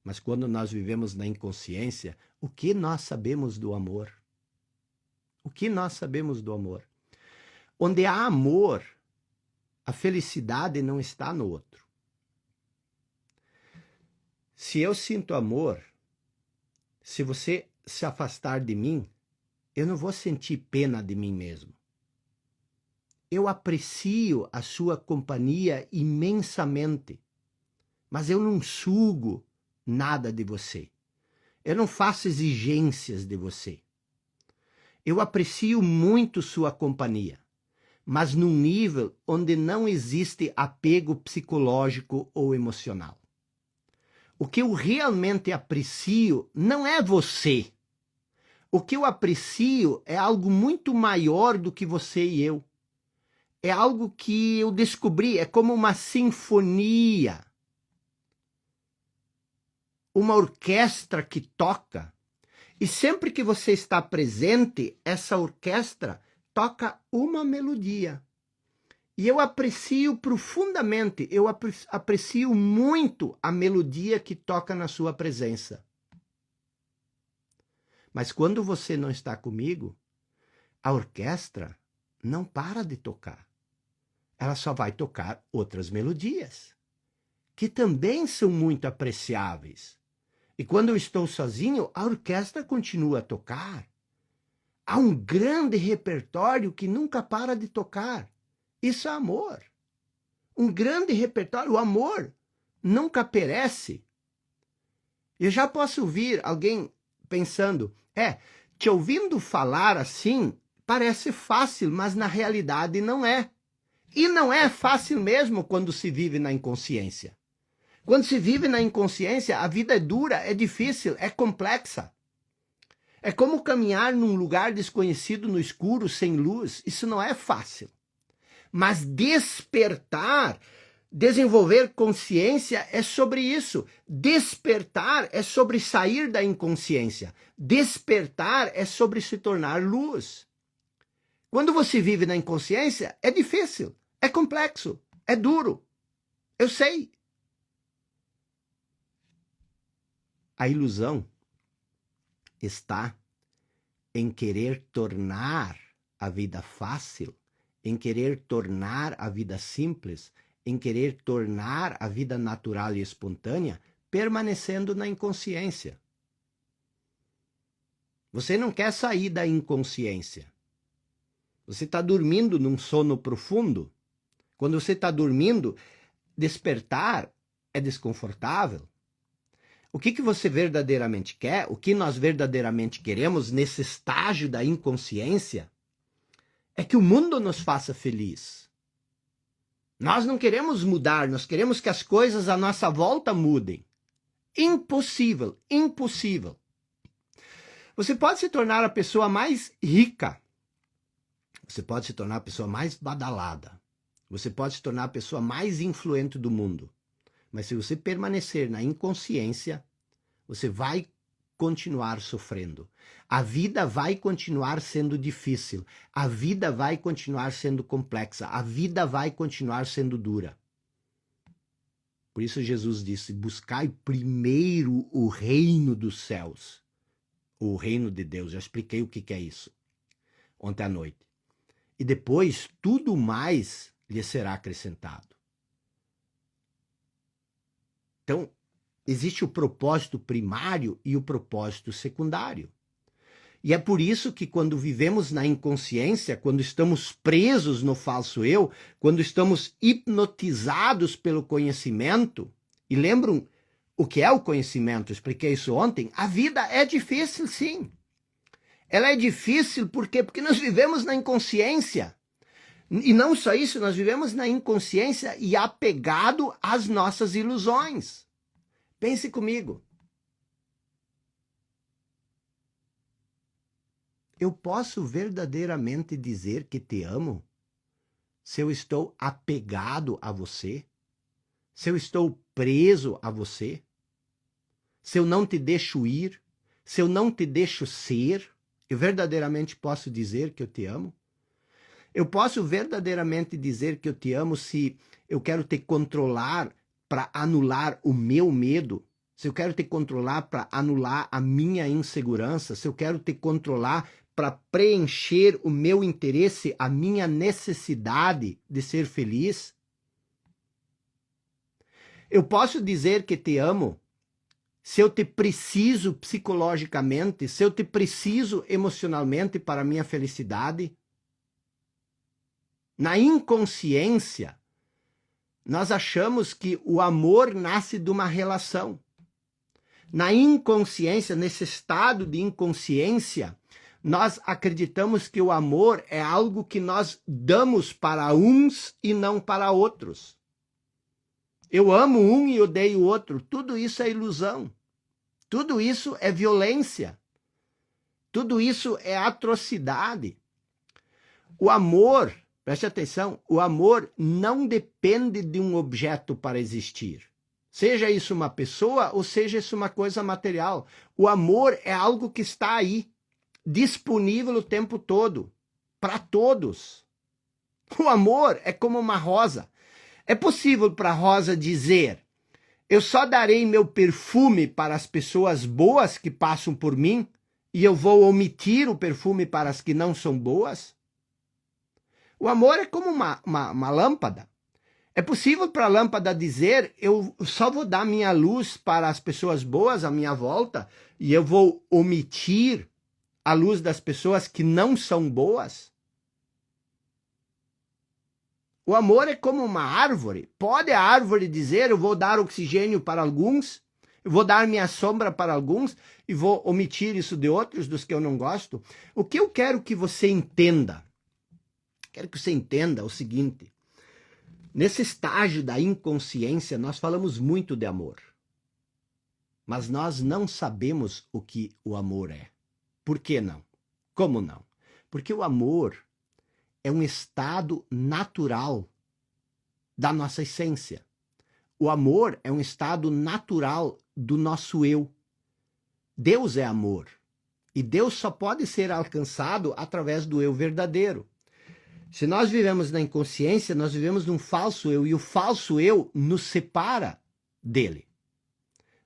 Mas quando nós vivemos na inconsciência, o que nós sabemos do amor? O que nós sabemos do amor? Onde há amor, a felicidade não está no outro. Se eu sinto amor, se você se afastar de mim, eu não vou sentir pena de mim mesmo. Eu aprecio a sua companhia imensamente, mas eu não sugo nada de você. Eu não faço exigências de você. Eu aprecio muito sua companhia, mas num nível onde não existe apego psicológico ou emocional. O que eu realmente aprecio não é você. O que eu aprecio é algo muito maior do que você e eu. É algo que eu descobri, é como uma sinfonia. Uma orquestra que toca. E sempre que você está presente, essa orquestra toca uma melodia. E eu aprecio profundamente, eu aprecio muito a melodia que toca na sua presença. Mas quando você não está comigo, a orquestra não para de tocar. Ela só vai tocar outras melodias, que também são muito apreciáveis. E quando eu estou sozinho, a orquestra continua a tocar. Há um grande repertório que nunca para de tocar. Isso é amor. Um grande repertório. O amor nunca perece. Eu já posso ouvir alguém pensando, te ouvindo falar assim, parece fácil, mas na realidade não é. E não é fácil mesmo quando se vive na inconsciência. Quando se vive na inconsciência, a vida é dura, é difícil, é complexa. É como caminhar num lugar desconhecido no escuro, sem luz. Isso não é fácil. Mas despertar, desenvolver consciência é sobre isso. Despertar é sobre sair da inconsciência. Despertar é sobre se tornar luz. Quando você vive na inconsciência, é difícil, é complexo, é duro. Eu sei. A ilusão está em querer tornar a vida fácil, em querer tornar a vida simples, em querer tornar a vida natural e espontânea, permanecendo na inconsciência. Você não quer sair da inconsciência. Você está dormindo num sono profundo. Quando você está dormindo, despertar é desconfortável. O que você verdadeiramente quer, o que nós verdadeiramente queremos nesse estágio da inconsciência, é que o mundo nos faça feliz. Nós não queremos mudar, nós queremos que as coisas à nossa volta mudem. Impossível, impossível. Você pode se tornar a pessoa mais rica. Você pode se tornar a pessoa mais badalada. Você pode se tornar a pessoa mais influente do mundo. Mas se você permanecer na inconsciência, você vai continuar sofrendo. A vida vai continuar sendo difícil. A vida vai continuar sendo complexa. A vida vai continuar sendo dura. Por isso Jesus disse, buscai primeiro o reino dos céus. O reino de Deus. Já expliquei o que é isso ontem à noite. E depois, tudo mais lhe será acrescentado. Então, existe o propósito primário e o propósito secundário. E é por isso que quando vivemos na inconsciência, quando estamos presos no falso eu, quando estamos hipnotizados pelo conhecimento, e lembram o que é o conhecimento? Eu expliquei isso ontem. A vida é difícil, sim. Ela é difícil por quê? Porque nós vivemos na inconsciência. E não só isso, nós vivemos na inconsciência e apegado às nossas ilusões. Pense comigo. Eu posso verdadeiramente dizer que te amo se eu estou apegado a você? Se eu estou preso a você? Se eu não te deixo ir? Se eu não te deixo ser? Eu verdadeiramente posso dizer que eu te amo? Eu posso verdadeiramente dizer que eu te amo se eu quero te controlar para anular o meu medo? Se eu quero te controlar para anular a minha insegurança? Se eu quero te controlar para preencher o meu interesse, a minha necessidade de ser feliz? Eu posso dizer que te amo se eu te preciso psicologicamente, se eu te preciso emocionalmente para a minha felicidade? Na inconsciência, nós achamos que o amor nasce de uma relação. Na inconsciência, nesse estado de inconsciência, nós acreditamos que o amor é algo que nós damos para uns e não para outros. Eu amo um e odeio o outro. Tudo isso é ilusão. Tudo isso é violência. Tudo isso é atrocidade. O amor, preste atenção, o amor não depende de um objeto para existir. Seja isso uma pessoa ou seja isso uma coisa material. O amor é algo que está aí, disponível o tempo todo, para todos. O amor é como uma rosa. É possível para a rosa dizer, eu só darei meu perfume para as pessoas boas que passam por mim e eu vou omitir o perfume para as que não são boas? O amor é como uma lâmpada. É possível para a lâmpada dizer, eu só vou dar minha luz para as pessoas boas à minha volta e eu vou omitir a luz das pessoas que não são boas? O amor é como uma árvore. Pode a árvore dizer, eu vou dar oxigênio para alguns, eu vou dar minha sombra para alguns e vou omitir isso de outros, dos que eu não gosto? O que eu quero que você entenda? Quero que você entenda o seguinte. Nesse estágio da inconsciência, nós falamos muito de amor. Mas nós não sabemos o que o amor é. Por que não? Como não? Porque o amor é um estado natural da nossa essência. O amor é um estado natural do nosso eu. Deus é amor. E Deus só pode ser alcançado através do eu verdadeiro. Se nós vivemos na inconsciência, nós vivemos num falso eu, e o falso eu nos separa dele.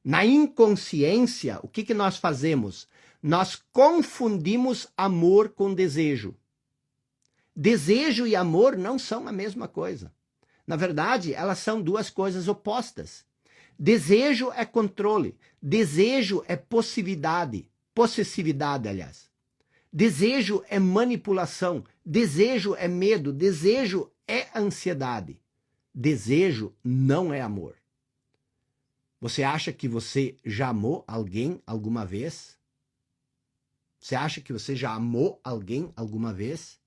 Na inconsciência, o que nós fazemos? Nós confundimos amor com desejo. Desejo e amor não são a mesma coisa. Na verdade, elas são duas coisas opostas. Desejo é controle, desejo é possessividade, aliás. Desejo é manipulação, desejo é medo, desejo é ansiedade. Desejo não é amor. Você acha que você já amou alguém alguma vez? Você acha que você já amou alguém alguma vez?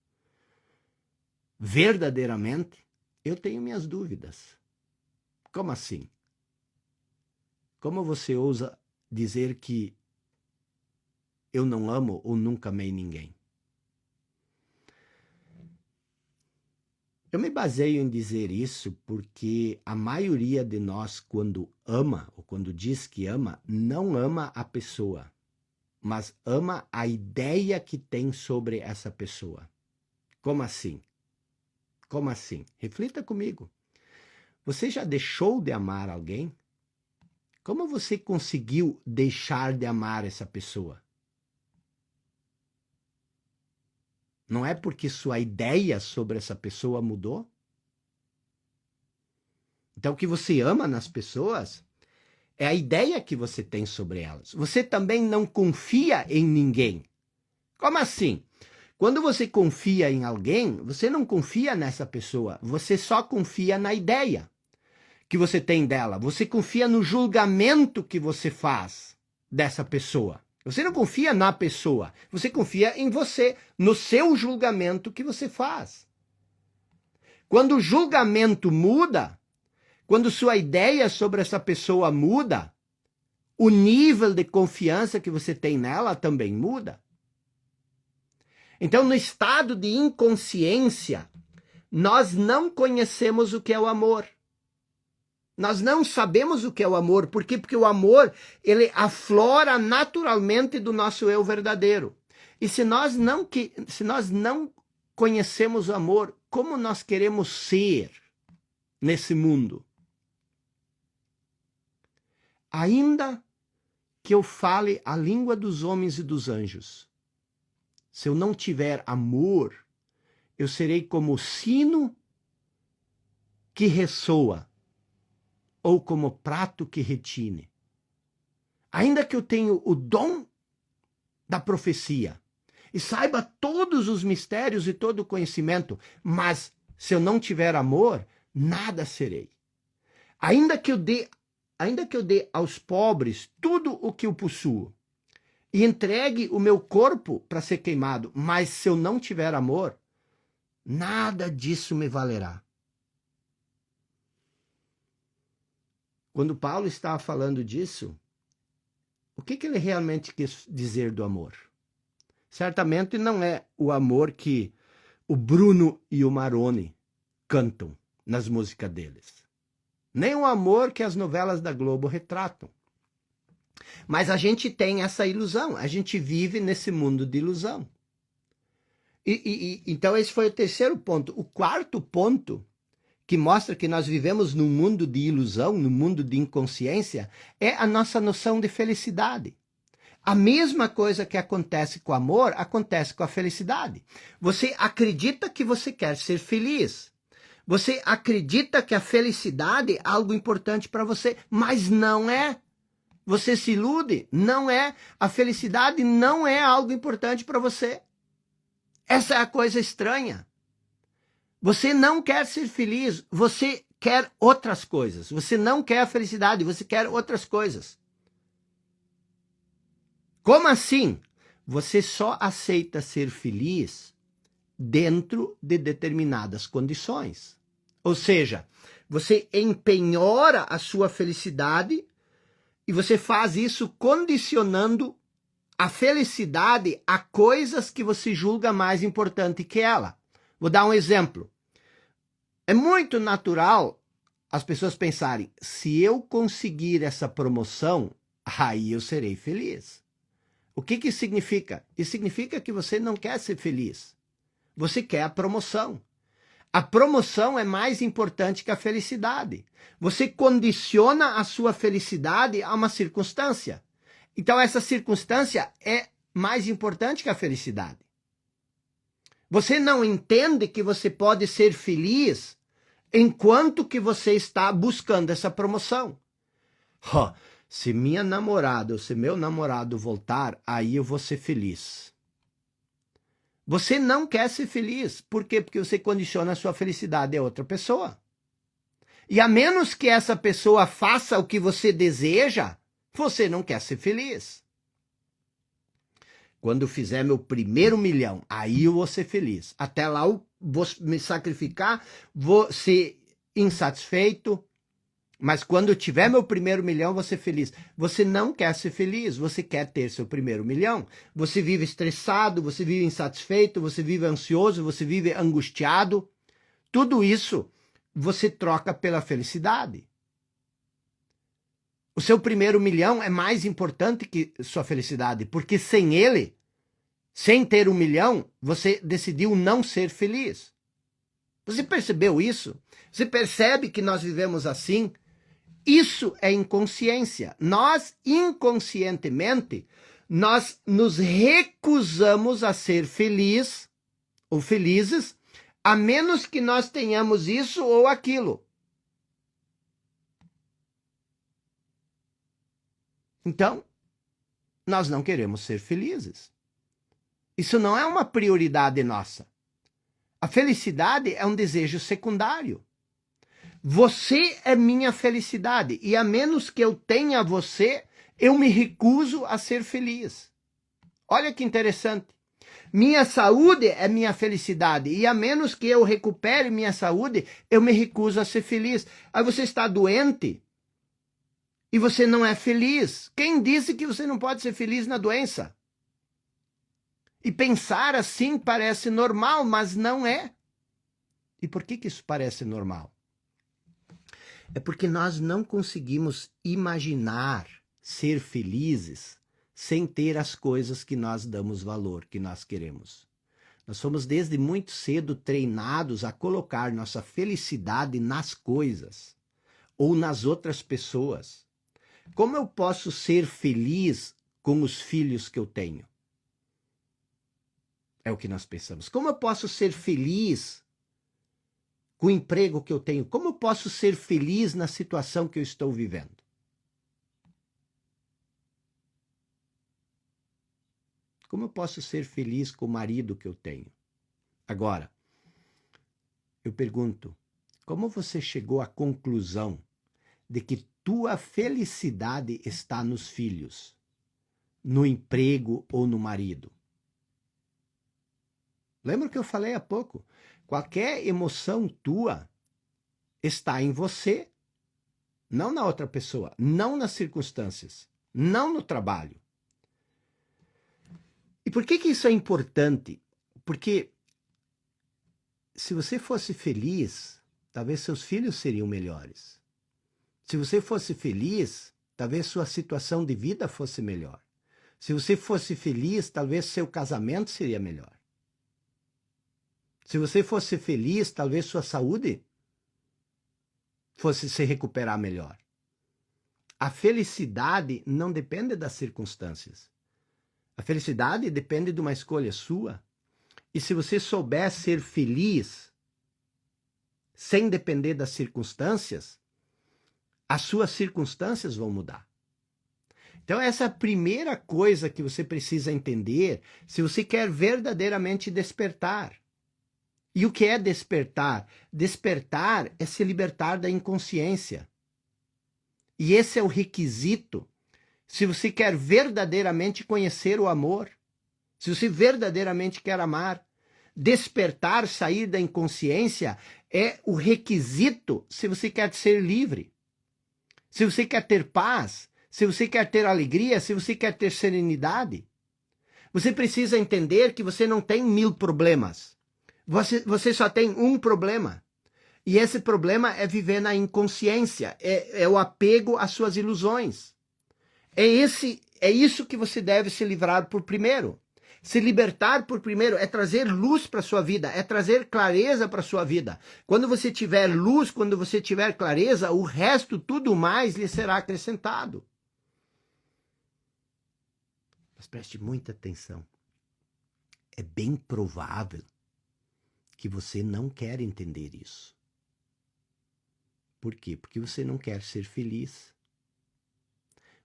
Verdadeiramente? Eu tenho minhas dúvidas. Como assim? Como você ousa dizer que eu não amo ou nunca amei ninguém. Eu me baseio em dizer isso porque a maioria de nós, quando ama, ou quando diz que ama, não ama a pessoa, mas ama a ideia que tem sobre essa pessoa. Como assim? Como assim? Reflita comigo. Você já deixou de amar alguém? Como você conseguiu deixar de amar essa pessoa? Não é porque sua ideia sobre essa pessoa mudou? Então, o que você ama nas pessoas é a ideia que você tem sobre elas. Você também não confia em ninguém. Como assim? Quando você confia em alguém, você não confia nessa pessoa, você só confia na ideia que você tem dela. Você confia no julgamento que você faz dessa pessoa. Você não confia na pessoa, você confia em você, no seu julgamento que você faz. Quando o julgamento muda, quando sua ideia sobre essa pessoa muda, o nível de confiança que você tem nela também muda. Então, no estado de inconsciência, nós não conhecemos o que é o amor. Nós não sabemos o que é o amor. Por quê? Porque o amor, ele aflora naturalmente do nosso eu verdadeiro. E se nós não conhecemos o amor, como nós queremos ser nesse mundo? Ainda que eu fale a língua dos homens e dos anjos, se eu não tiver amor, eu serei como o sino que ressoa, ou como prato que retine. Ainda que eu tenha o dom da profecia e saiba todos os mistérios e todo o conhecimento, mas se eu não tiver amor, nada serei. Ainda que eu dê aos pobres tudo o que eu possuo e entregue o meu corpo para ser queimado, mas se eu não tiver amor, nada disso me valerá. Quando Paulo estava falando disso, o que ele realmente quis dizer do amor? Certamente não é o amor que o Bruno e o Marrone cantam nas músicas deles. Nem o amor que as novelas da Globo retratam. Mas a gente tem essa ilusão, a gente vive nesse mundo de ilusão. Então esse foi o terceiro ponto. O quarto ponto, que mostra que nós vivemos num mundo de ilusão, num mundo de inconsciência, é a nossa noção de felicidade. A mesma coisa que acontece com o amor, acontece com a felicidade. Você acredita que você quer ser feliz. Você acredita que a felicidade é algo importante para você, mas não é. Você se ilude, não é. A felicidade não é algo importante para você. Essa é a coisa estranha. Você não quer ser feliz, você quer outras coisas. Você não quer a felicidade, você quer outras coisas. Como assim? Você só aceita ser feliz dentro de determinadas condições. Ou seja, você empenhora a sua felicidade e você faz isso condicionando a felicidade a coisas que você julga mais importante que ela. Vou dar um exemplo. É muito natural as pessoas pensarem, se eu conseguir essa promoção, aí eu serei feliz. O que isso significa? Isso significa que você não quer ser feliz. Você quer a promoção. A promoção é mais importante que a felicidade. Você condiciona a sua felicidade a uma circunstância. Então essa circunstância é mais importante que a felicidade. Você não entende que você pode ser feliz enquanto que você está buscando essa promoção. Se minha namorada ou se meu namorado voltar, aí eu vou ser feliz. Você não quer ser feliz. Por quê? Porque você condiciona a sua felicidade a outra pessoa. E a menos que essa pessoa faça o que você deseja, você não quer ser feliz. Quando fizer meu primeiro 1 milhão, aí eu vou ser feliz. Até lá eu vou me sacrificar, vou ser insatisfeito, Mas quando eu tiver meu primeiro milhão, vou ser feliz. Você não quer ser feliz, você quer ter seu primeiro milhão. Você vive estressado, você vive insatisfeito, você vive ansioso, você vive angustiado. Tudo isso você troca pela felicidade. O seu primeiro milhão é mais importante que sua felicidade, porque sem ele, sem ter 1 milhão, você decidiu não ser feliz. Você percebeu isso? Você percebe que nós vivemos assim? Isso é inconsciência. Nós, inconscientemente, nós nos recusamos a ser feliz ou felizes, a menos que nós tenhamos isso ou aquilo. Então, nós não queremos ser felizes. Isso não é uma prioridade nossa. A felicidade é um desejo secundário. Você é minha felicidade e a menos que eu tenha você, eu me recuso a ser feliz. Olha que interessante. Minha saúde é minha felicidade e a menos que eu recupere minha saúde, eu me recuso a ser feliz. Aí você está doente e você não é feliz. Quem disse que você não pode ser feliz na doença? E pensar assim parece normal, mas não é. E por que isso parece normal? É porque nós não conseguimos imaginar ser felizes sem ter as coisas que nós damos valor, que nós queremos. Nós fomos desde muito cedo treinados a colocar nossa felicidade nas coisas ou nas outras pessoas. Como eu posso ser feliz com os filhos que eu tenho? É o que nós pensamos. Como eu posso ser feliz com o emprego que eu tenho? Como eu posso ser feliz na situação que eu estou vivendo? Como eu posso ser feliz com o marido que eu tenho? Agora, eu pergunto, como você chegou à conclusão de que tua felicidade está nos filhos, no emprego ou no marido? Lembra que eu falei há pouco? Qualquer emoção tua está em você, não na outra pessoa, não nas circunstâncias, não no trabalho. E por que isso é importante? Porque se você fosse feliz, talvez seus filhos seriam melhores. Se você fosse feliz, talvez sua situação de vida fosse melhor. Se você fosse feliz, talvez seu casamento seria melhor. Se você fosse feliz, talvez sua saúde fosse se recuperar melhor. A felicidade não depende das circunstâncias. A felicidade depende de uma escolha sua. E se você souber ser feliz, sem depender das circunstâncias, as suas circunstâncias vão mudar. Então, essa é a primeira coisa que você precisa entender se você quer verdadeiramente despertar. E o que é despertar? Despertar é se libertar da inconsciência. E esse é o requisito se você quer verdadeiramente conhecer o amor. Se você verdadeiramente quer amar. Despertar, sair da inconsciência é o requisito se você quer ser livre. Se você quer ter paz, se você quer ter alegria, se você quer ter serenidade. Você precisa entender que você não tem 1000 problemas. Você só tem um problema. E esse problema é viver na inconsciência, é o apego às suas ilusões. É isso que você deve se livrar por primeiro. Se libertar por primeiro é trazer luz para a sua vida, é trazer clareza para a sua vida. Quando você tiver luz, quando você tiver clareza, o resto, tudo mais, lhe será acrescentado. Mas preste muita atenção. É bem provável que você não quer entender isso. Por quê? Porque você não quer ser feliz.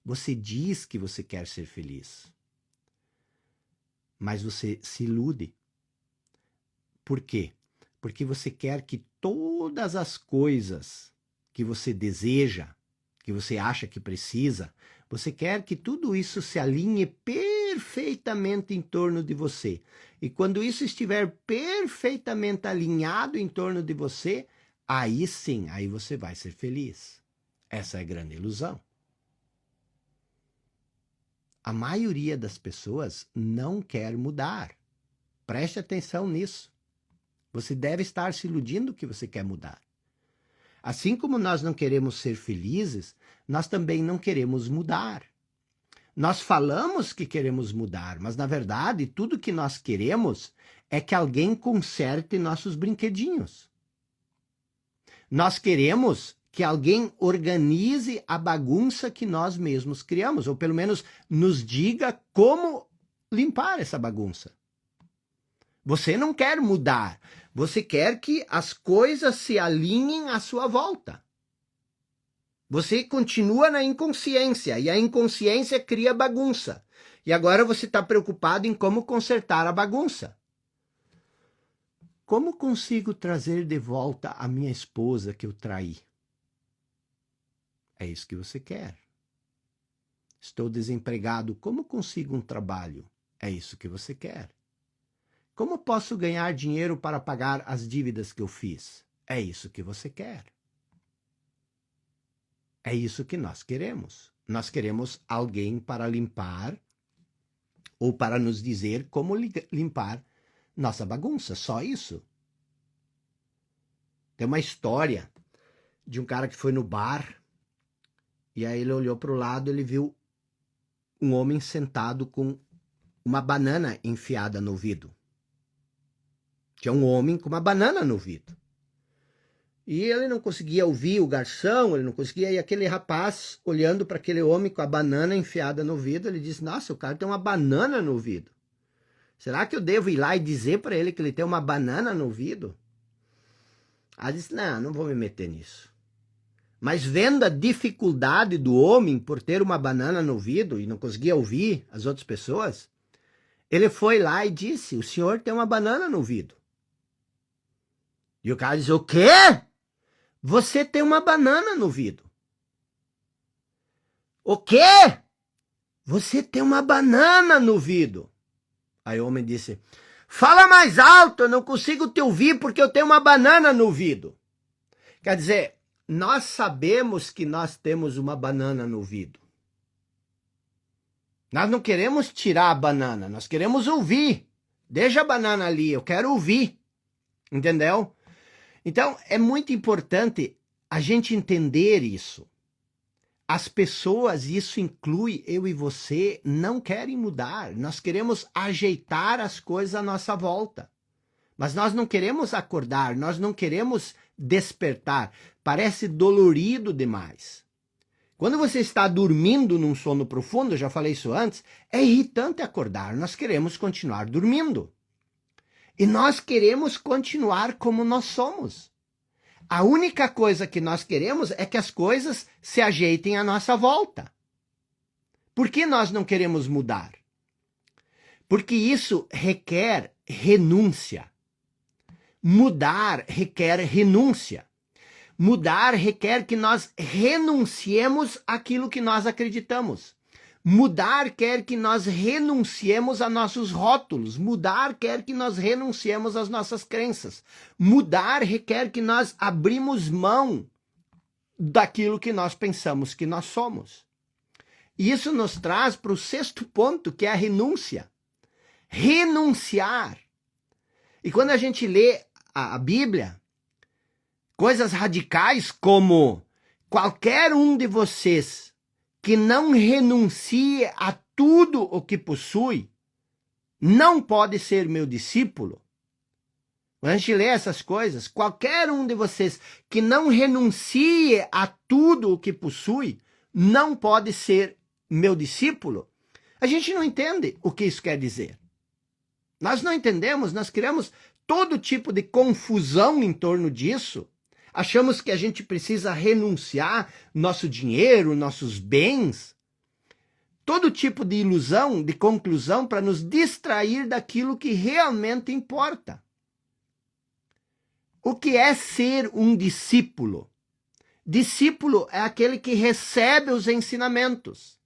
Você diz que você quer ser feliz, mas você se ilude. Por quê? Porque você quer que todas as coisas que você deseja, que você acha que precisa, você quer que tudo isso se alinhe perfeitamente em torno de você. E quando isso estiver perfeitamente alinhado em torno de você, aí sim, aí você vai ser feliz. Essa é a grande ilusão. A maioria das pessoas não quer mudar. Preste atenção nisso. Você deve estar se iludindo que você quer mudar. Assim como nós não queremos ser felizes, nós também não queremos mudar. Nós falamos que queremos mudar, mas na verdade tudo que nós queremos é que alguém conserte nossos brinquedinhos. Nós queremos que alguém organize a bagunça que nós mesmos criamos, ou pelo menos nos diga como limpar essa bagunça. Você não quer mudar, você quer que as coisas se alinhem à sua volta. Você continua na inconsciência, e a inconsciência cria bagunça. E agora você está preocupado em como consertar a bagunça. Como consigo trazer de volta a minha esposa que eu traí? É isso que você quer. Estou desempregado, como consigo um trabalho? É isso que você quer. Como posso ganhar dinheiro para pagar as dívidas que eu fiz? É isso que você quer. É isso que nós queremos. Nós queremos alguém para limpar ou para nos dizer como limpar nossa bagunça. Só isso. Tem uma história de um cara que foi no bar e aí ele olhou para o lado e ele viu um homem sentado com uma banana enfiada no ouvido. Tinha um homem com uma banana no ouvido. E ele não conseguia ouvir o garçom, ele não conseguia. E aquele rapaz, olhando para aquele homem com a banana enfiada no ouvido, ele disse: nossa, o cara tem uma banana no ouvido. Será que eu devo ir lá e dizer para ele que ele tem uma banana no ouvido? Aí disse: não vou me meter nisso. Mas vendo a dificuldade do homem por ter uma banana no ouvido e não conseguia ouvir as outras pessoas, ele foi lá e disse: o senhor tem uma banana no ouvido. E o cara disse: o quê? Você tem uma banana no ouvido. O quê? Você tem uma banana no ouvido. Aí o homem disse: fala mais alto, eu não consigo te ouvir porque eu tenho uma banana no ouvido. Quer dizer, nós sabemos que nós temos uma banana no ouvido. Nós não queremos tirar a banana, nós queremos ouvir. Deixa a banana ali, eu quero ouvir. Entendeu? Então, é muito importante a gente entender isso. As pessoas, isso inclui eu e você, não querem mudar. Nós queremos ajeitar as coisas à nossa volta. Mas nós não queremos acordar, nós não queremos despertar. Parece dolorido demais. Quando você está dormindo num sono profundo, já falei isso antes, é irritante acordar. Nós queremos continuar dormindo. E nós queremos continuar como nós somos. A única coisa que nós queremos é que as coisas se ajeitem à nossa volta. Por que nós não queremos mudar? Porque isso requer renúncia. Mudar requer renúncia. Mudar requer que nós renunciemos àquilo que nós acreditamos. Mudar quer que nós renunciemos a nossos rótulos. Mudar quer que nós renunciemos às nossas crenças. Mudar requer que nós abrimos mão daquilo que nós pensamos que nós somos. E isso nos traz para o sexto ponto, que é a renúncia. Renunciar. E quando a gente lê a Bíblia, coisas radicais como qualquer um de vocês que não renuncie a tudo o que possui, não pode ser meu discípulo. Quando a gente lê essas coisas, qualquer um de vocês que não renuncie a tudo o que possui, não pode ser meu discípulo. A gente não entende o que isso quer dizer. Nós não entendemos, nós criamos todo tipo de confusão em torno disso. Achamos que a gente precisa renunciar nosso dinheiro, nossos bens, todo tipo de ilusão, de conclusão para nos distrair daquilo que realmente importa. O que é ser um discípulo? Discípulo é aquele que recebe os ensinamentos.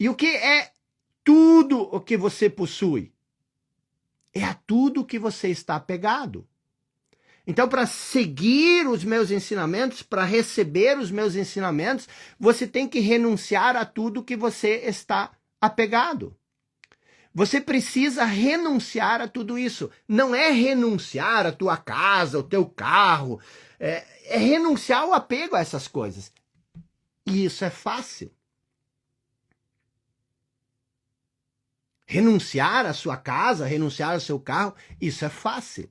E o que é tudo o que você possui? É a tudo que você está apegado. Então, para seguir os meus ensinamentos, para receber os meus ensinamentos, você tem que renunciar a tudo que você está apegado. Você precisa renunciar a tudo isso. Não é renunciar a tua casa, o teu carro. É renunciar ao apego a essas coisas. E isso é fácil. Renunciar à sua casa, renunciar ao seu carro, isso é fácil.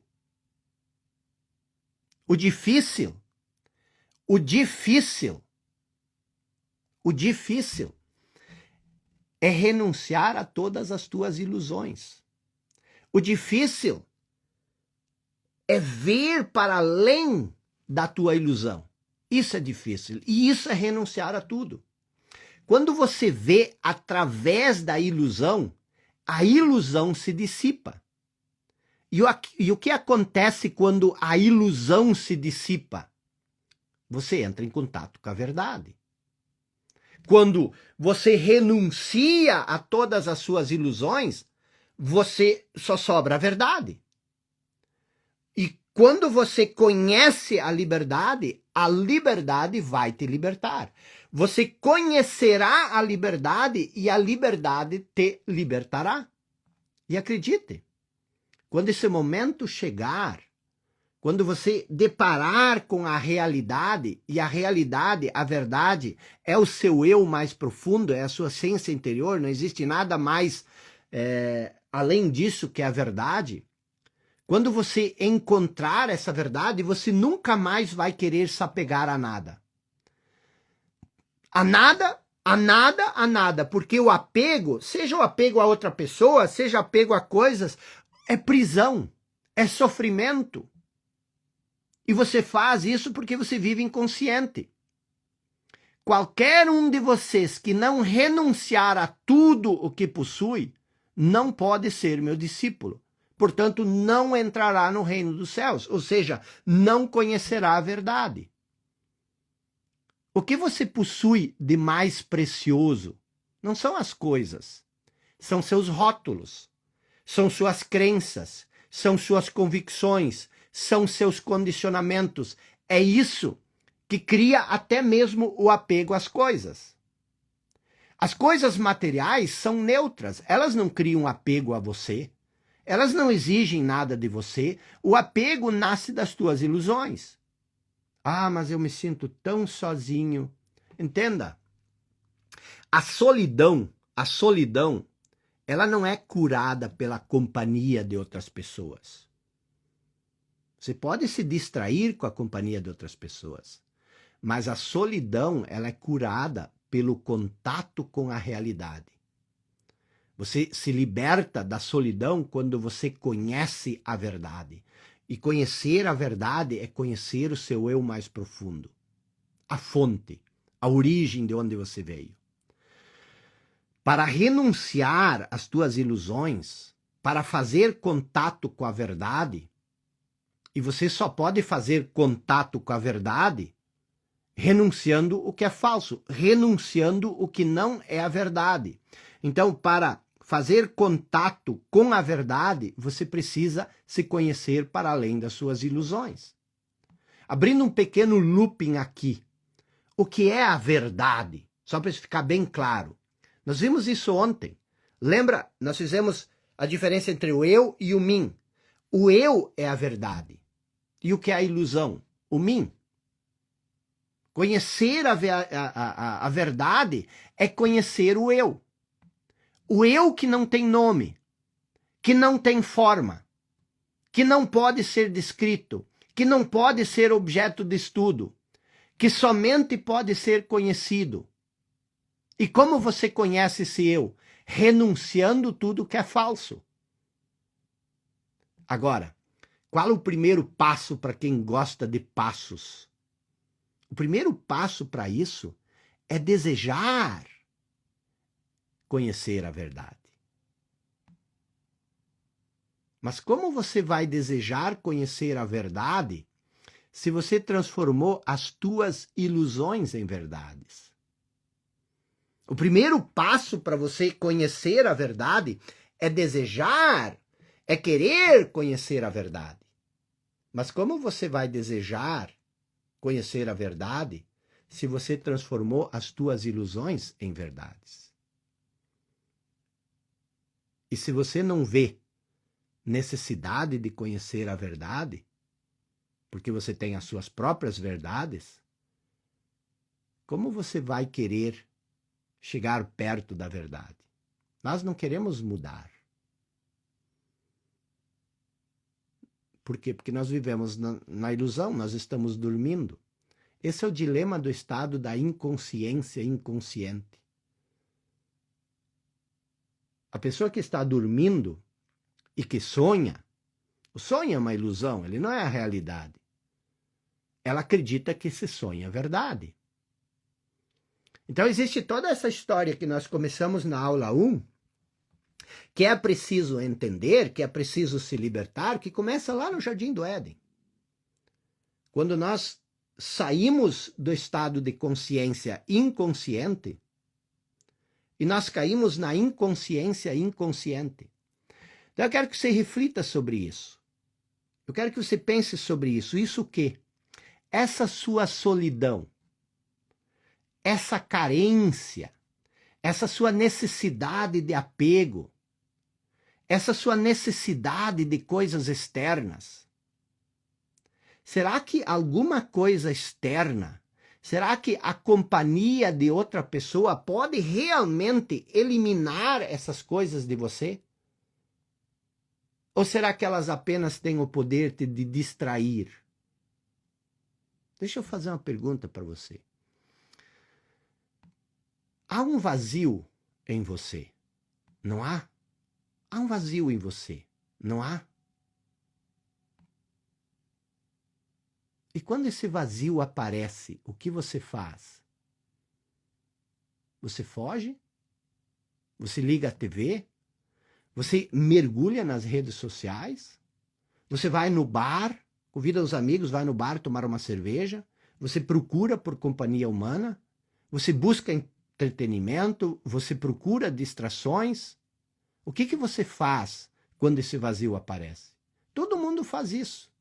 O difícil é renunciar a todas as tuas ilusões. O difícil é ver para além da tua ilusão. Isso é difícil. E isso é renunciar a tudo. Quando você vê através da ilusão, a ilusão se dissipa. E o que acontece quando a ilusão se dissipa? Você entra em contato com a verdade. Quando você renuncia a todas as suas ilusões, você só sobra a verdade. E quando você conhece a liberdade vai te libertar. Você conhecerá a liberdade e a liberdade te libertará. E acredite, quando esse momento chegar, quando você deparar com a realidade, e a realidade, a verdade, é o seu eu mais profundo, é a sua essência interior, não existe nada mais além disso que a verdade. Quando você encontrar essa verdade, você nunca mais vai querer se apegar a nada. A nada, porque o apego, seja o apego a outra pessoa, seja apego a coisas, é prisão, é sofrimento. E você faz isso porque você vive inconsciente. Qualquer um de vocês que não renunciar a tudo o que possui, não pode ser meu discípulo. Portanto, não entrará no reino dos céus, ou seja, não conhecerá a verdade. O que você possui de mais precioso não são as coisas, são seus rótulos, são suas crenças, são suas convicções, são seus condicionamentos. É isso que cria até mesmo o apego às coisas. As coisas materiais são neutras, elas não criam apego a você, elas não exigem nada de você, o apego nasce das tuas ilusões. Ah, mas eu me sinto tão sozinho. Entenda, a solidão, ela não é curada pela companhia de outras pessoas. Você pode se distrair com a companhia de outras pessoas, mas a solidão, ela é curada pelo contato com a realidade. Você se liberta da solidão quando você conhece a verdade. E conhecer a verdade é conhecer o seu eu mais profundo. A fonte, a origem de onde você veio. Para renunciar às tuas ilusões, para fazer contato com a verdade, e você só pode fazer contato com a verdade renunciando o que é falso, renunciando o que não é a verdade. Então, para fazer contato com a verdade, você precisa se conhecer para além das suas ilusões. Abrindo um pequeno looping aqui. O que é a verdade? Só para isso ficar bem claro. Nós vimos isso ontem. Lembra? Nós fizemos a diferença entre o eu e o mim. O eu é a verdade. E o que é a ilusão? O mim. Conhecer a verdade é conhecer o eu. O eu que não tem nome, que não tem forma, que não pode ser descrito, que não pode ser objeto de estudo, que somente pode ser conhecido. E como você conhece esse eu? Renunciando tudo que é falso. Agora, qual o primeiro passo para quem gosta de passos? O primeiro passo para isso é desejar conhecer a verdade. Mas como você vai desejar conhecer a verdade se você transformou as tuas ilusões em verdades? O primeiro passo para você conhecer a verdade é desejar, é querer conhecer a verdade. Mas como você vai desejar conhecer a verdade se você transformou as tuas ilusões em verdades? E se você não vê necessidade de conhecer a verdade, porque você tem as suas próprias verdades, como você vai querer chegar perto da verdade? Nós não queremos mudar. Por quê? Porque nós vivemos na ilusão, nós estamos dormindo. Esse é o dilema do estado da inconsciência inconsciente. A pessoa que está dormindo e que sonha, o sonho é uma ilusão, ele não é a realidade. Ela acredita que esse sonho é verdade. Então existe toda essa história que nós começamos na aula 1, que é preciso entender, que é preciso se libertar, que começa lá no Jardim do Éden. Quando nós saímos do estado de consciência inconsciente e nós caímos na inconsciência inconsciente. Então eu quero que você reflita sobre isso. Eu quero que você pense sobre isso. Isso o quê? Essa sua solidão, essa carência, essa sua necessidade de apego, essa sua necessidade de coisas externas. Será que alguma coisa externa, será que a companhia de outra pessoa pode realmente eliminar essas coisas de você? Ou será que elas apenas têm o poder de distrair? Deixa eu fazer uma pergunta para você. Há um vazio em você, não há? Há um vazio em você, não há? E quando esse vazio aparece, o que você faz? Você foge? Você liga a TV? Você mergulha nas redes sociais? Você vai no bar, convida os amigos, vai no bar tomar uma cerveja? Você procura por companhia humana? Você busca entretenimento? Você procura distrações? O que você faz quando esse vazio aparece? Todo mundo faz isso.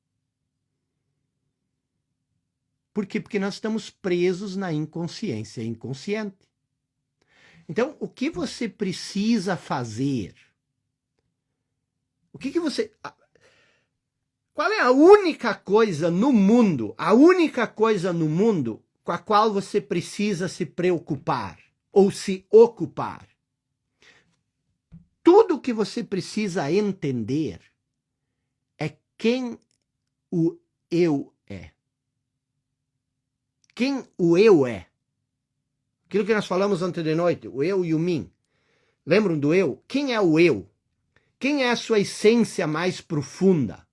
Por quê? Porque nós estamos presos na inconsciência inconsciente. Então, o que você precisa fazer? O que você... Qual é a única coisa no mundo, com a qual você precisa se preocupar ou se ocupar? Tudo que você precisa entender é quem o eu é. Quem o eu é. Aquilo que nós falamos ontem de noite, o eu e o mim. Lembram do eu? Quem é o eu? Quem é a sua essência mais profunda?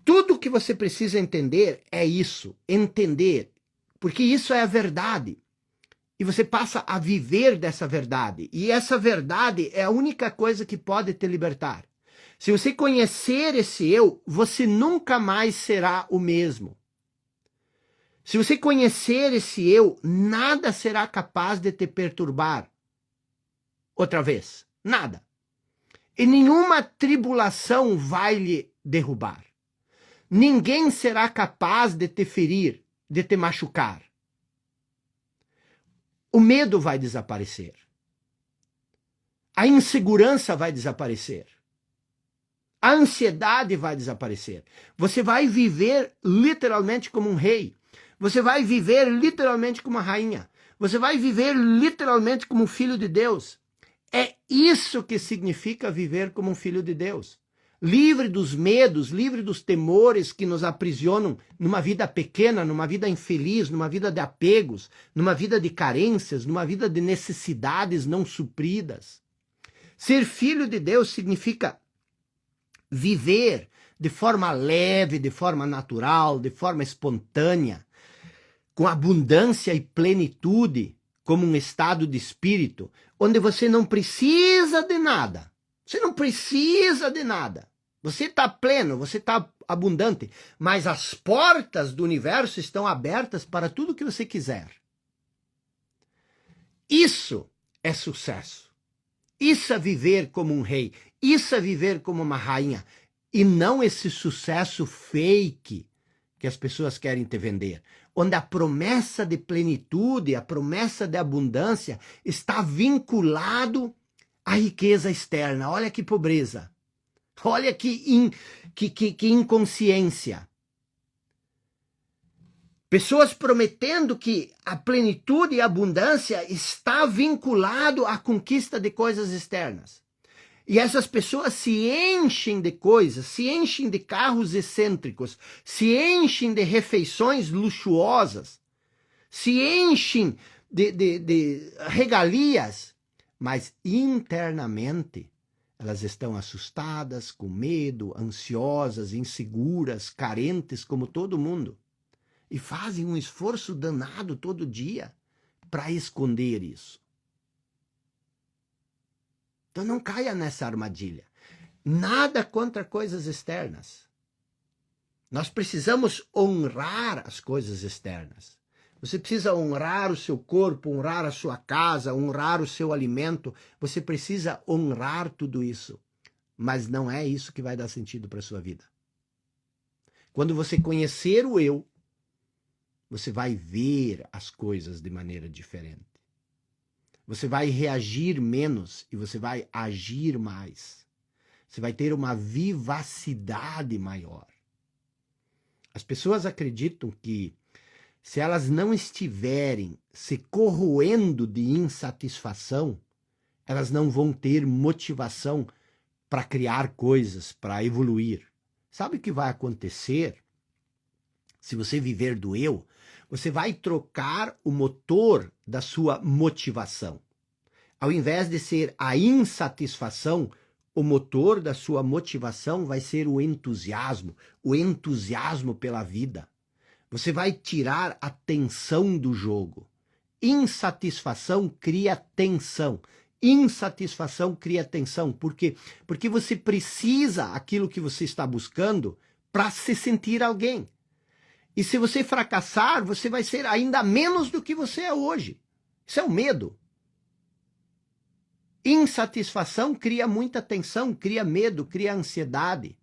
Tudo que você precisa entender é isso. Entender. Porque isso é a verdade. E você passa a viver dessa verdade. E essa verdade é a única coisa que pode te libertar. Se você conhecer esse eu, você nunca mais será o mesmo. Se você conhecer esse eu, nada será capaz de te perturbar. Outra vez, nada. E nenhuma tribulação vai lhe derrubar. Ninguém será capaz de te ferir, de te machucar. O medo vai desaparecer. A insegurança vai desaparecer. A ansiedade vai desaparecer. Você vai viver literalmente como um rei. Você vai viver literalmente como uma rainha. Você vai viver literalmente como um filho de Deus. É isso que significa viver como um filho de Deus. Livre dos medos, livre dos temores que nos aprisionam numa vida pequena, numa vida infeliz, numa vida de apegos, numa vida de carências, numa vida de necessidades não supridas. Ser filho de Deus significa viver de forma leve, de forma natural, de forma espontânea, com abundância e plenitude, como um estado de espírito, onde você não precisa de nada. Você não precisa de nada. Você está pleno, você está abundante, mas as portas do universo estão abertas para tudo que você quiser. Isso é sucesso. Isso é viver como um rei. Isso é viver como uma rainha. E não esse sucesso fake que as pessoas querem te vender, onde a promessa de plenitude, a promessa de abundância está vinculado à riqueza externa. Olha que pobreza. Olha que inconsciência. Pessoas prometendo que a plenitude e a abundância está vinculado à conquista de coisas externas. E essas pessoas se enchem de coisas, se enchem de carros excêntricos, se enchem de refeições luxuosas, se enchem de regalias, mas internamente elas estão assustadas, com medo, ansiosas, inseguras, carentes como todo mundo. E fazem um esforço danado todo dia para esconder isso. Então não caia nessa armadilha. Nada contra coisas externas. Nós precisamos honrar as coisas externas. Você precisa honrar o seu corpo, honrar a sua casa, honrar o seu alimento. Você precisa honrar tudo isso. Mas não é isso que vai dar sentido para a sua vida. Quando você conhecer o eu, você vai ver as coisas de maneira diferente. Você vai reagir menos e você vai agir mais. Você vai ter uma vivacidade maior. As pessoas acreditam que se elas não estiverem se corroendo de insatisfação, elas não vão ter motivação para criar coisas, para evoluir. Sabe o que vai acontecer? Se você viver do eu, você vai trocar o motor da sua motivação. Ao invés de ser a insatisfação, o motor da sua motivação vai ser o entusiasmo pela vida. Você vai tirar a tensão do jogo. Insatisfação cria tensão. Insatisfação cria tensão. Por quê? Porque você precisa aquilo que você está buscando para se sentir alguém. E se você fracassar, você vai ser ainda menos do que você é hoje. Isso é o medo. Insatisfação cria muita tensão, cria medo, cria ansiedade.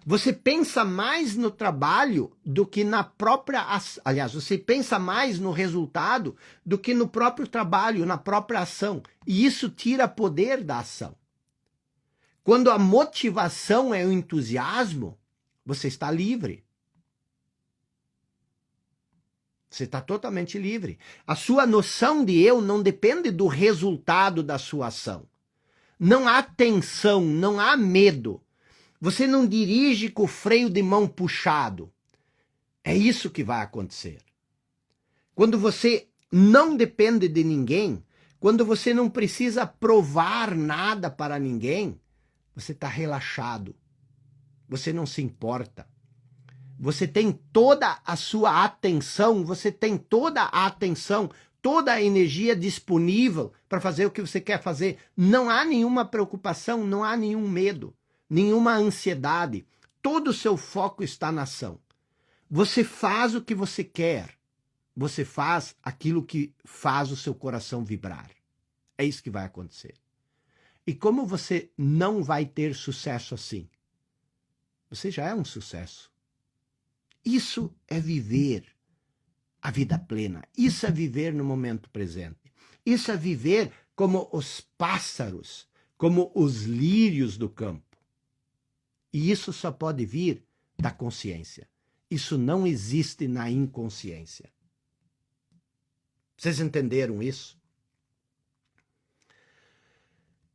Você pensa mais no trabalho do que na própria... Aliás, você pensa mais no resultado do que no próprio trabalho, na própria ação. E isso tira poder da ação. Quando a motivação é o entusiasmo, você está livre. Você está totalmente livre. A sua noção de eu não depende do resultado da sua ação. Não há tensão, não há medo. Você não dirige com o freio de mão puxado. É isso que vai acontecer. Quando você não depende de ninguém, quando você não precisa provar nada para ninguém, você está relaxado. Você não se importa. Você tem toda a sua atenção, você tem toda a atenção, toda a energia disponível para fazer o que você quer fazer. Não há nenhuma preocupação, não há nenhum medo, nenhuma ansiedade. Todo o seu foco está na ação. Você faz o que você quer. Você faz aquilo que faz o seu coração vibrar. É isso que vai acontecer. E como você não vai ter sucesso assim? Você já é um sucesso. Isso é viver a vida plena. Isso é viver no momento presente. Isso é viver como os pássaros, como os lírios do campo. E isso só pode vir da consciência. Isso não existe na inconsciência. Vocês entenderam isso?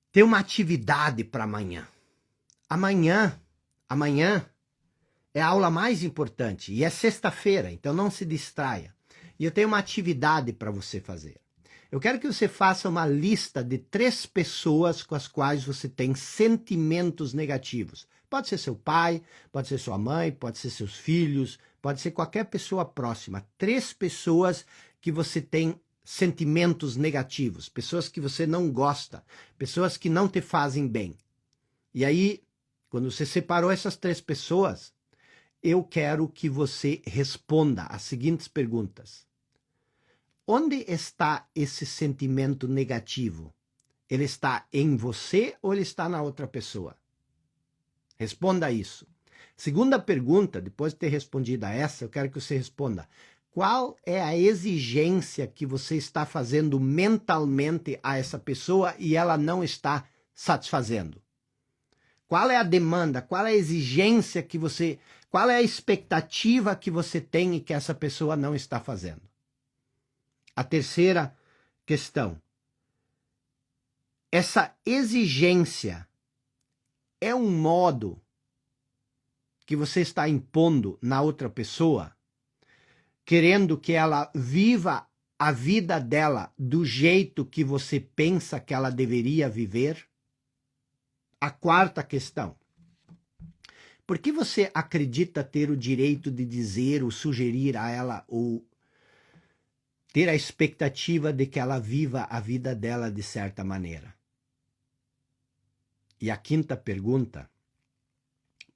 Tem uma atividade para amanhã. Amanhã é a aula mais importante e é sexta-feira, então não se distraia. E eu tenho uma atividade para você fazer. Eu quero que você faça uma lista de 3 pessoas com as quais você tem sentimentos negativos. Pode ser seu pai, pode ser sua mãe, pode ser seus filhos, pode ser qualquer pessoa próxima. 3 pessoas que você tem sentimentos negativos, pessoas que você não gosta, pessoas que não te fazem bem. E aí, quando você separou essas 3 pessoas, eu quero que você responda as seguintes perguntas. Onde está esse sentimento negativo? Ele está em você ou ele está na outra pessoa? Responda isso. Segunda pergunta, depois de ter respondido a essa, eu quero que você responda. Qual é a exigência que você está fazendo mentalmente a essa pessoa e ela não está satisfazendo? Qual é a demanda? Qual é a exigência que você... Qual é a expectativa que você tem e que essa pessoa não está fazendo? A terceira questão. Essa exigência é um modo que você está impondo na outra pessoa, querendo que ela viva a vida dela do jeito que você pensa que ela deveria viver? A quarta questão. Por que você acredita ter o direito de dizer ou sugerir a ela ou ter a expectativa de que ela viva a vida dela de certa maneira? E a quinta pergunta.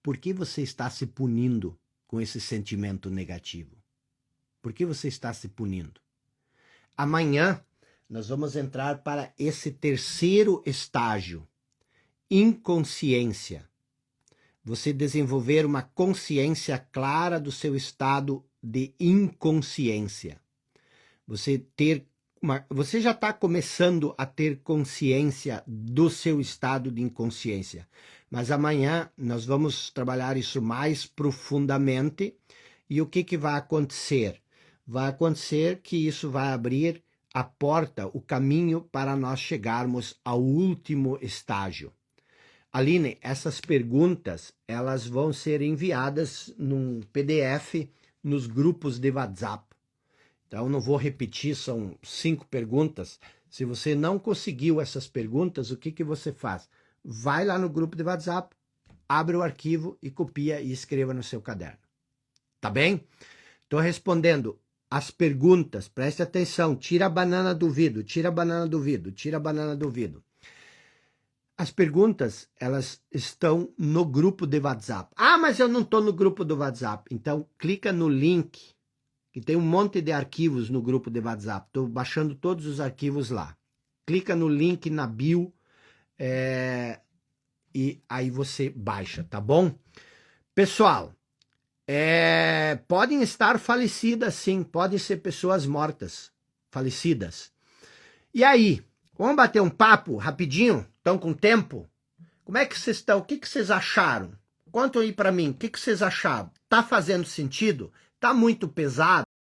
Por que você está se punindo com esse sentimento negativo? Por que você está se punindo? Amanhã nós vamos entrar para esse terceiro estágio, inconsciência. Você desenvolver uma consciência clara do seu estado de inconsciência. Você já está começando a ter consciência do seu estado de inconsciência. Mas amanhã nós vamos trabalhar isso mais profundamente. E o que vai acontecer? Vai acontecer que isso vai abrir a porta, o caminho para nós chegarmos ao último estágio. Aline, essas perguntas, elas vão ser enviadas num PDF nos grupos de WhatsApp. Então, não vou repetir, são 5 perguntas. Se você não conseguiu essas perguntas, o que você faz? Vai lá no grupo de WhatsApp, abre o arquivo e copia e escreva no seu caderno. Tá bem? Estou respondendo as perguntas, preste atenção, tira a banana do vidro, tira a banana do vidro, tira a banana do vidro. As perguntas, elas estão no grupo de WhatsApp. Ah, mas eu não estou no grupo do WhatsApp. Então, clica no link, que tem um monte de arquivos no grupo de WhatsApp. Estou baixando todos os arquivos lá. Clica no link na bio e aí você baixa, tá bom? Pessoal, podem estar falecidas, sim. Podem ser pessoas mortas, falecidas. E aí, vamos bater um papo rapidinho? Estão com tempo? Como é que vocês estão? O que vocês acharam? Contam aí para mim, o que vocês acharam? Tá fazendo sentido? Tá muito pesado?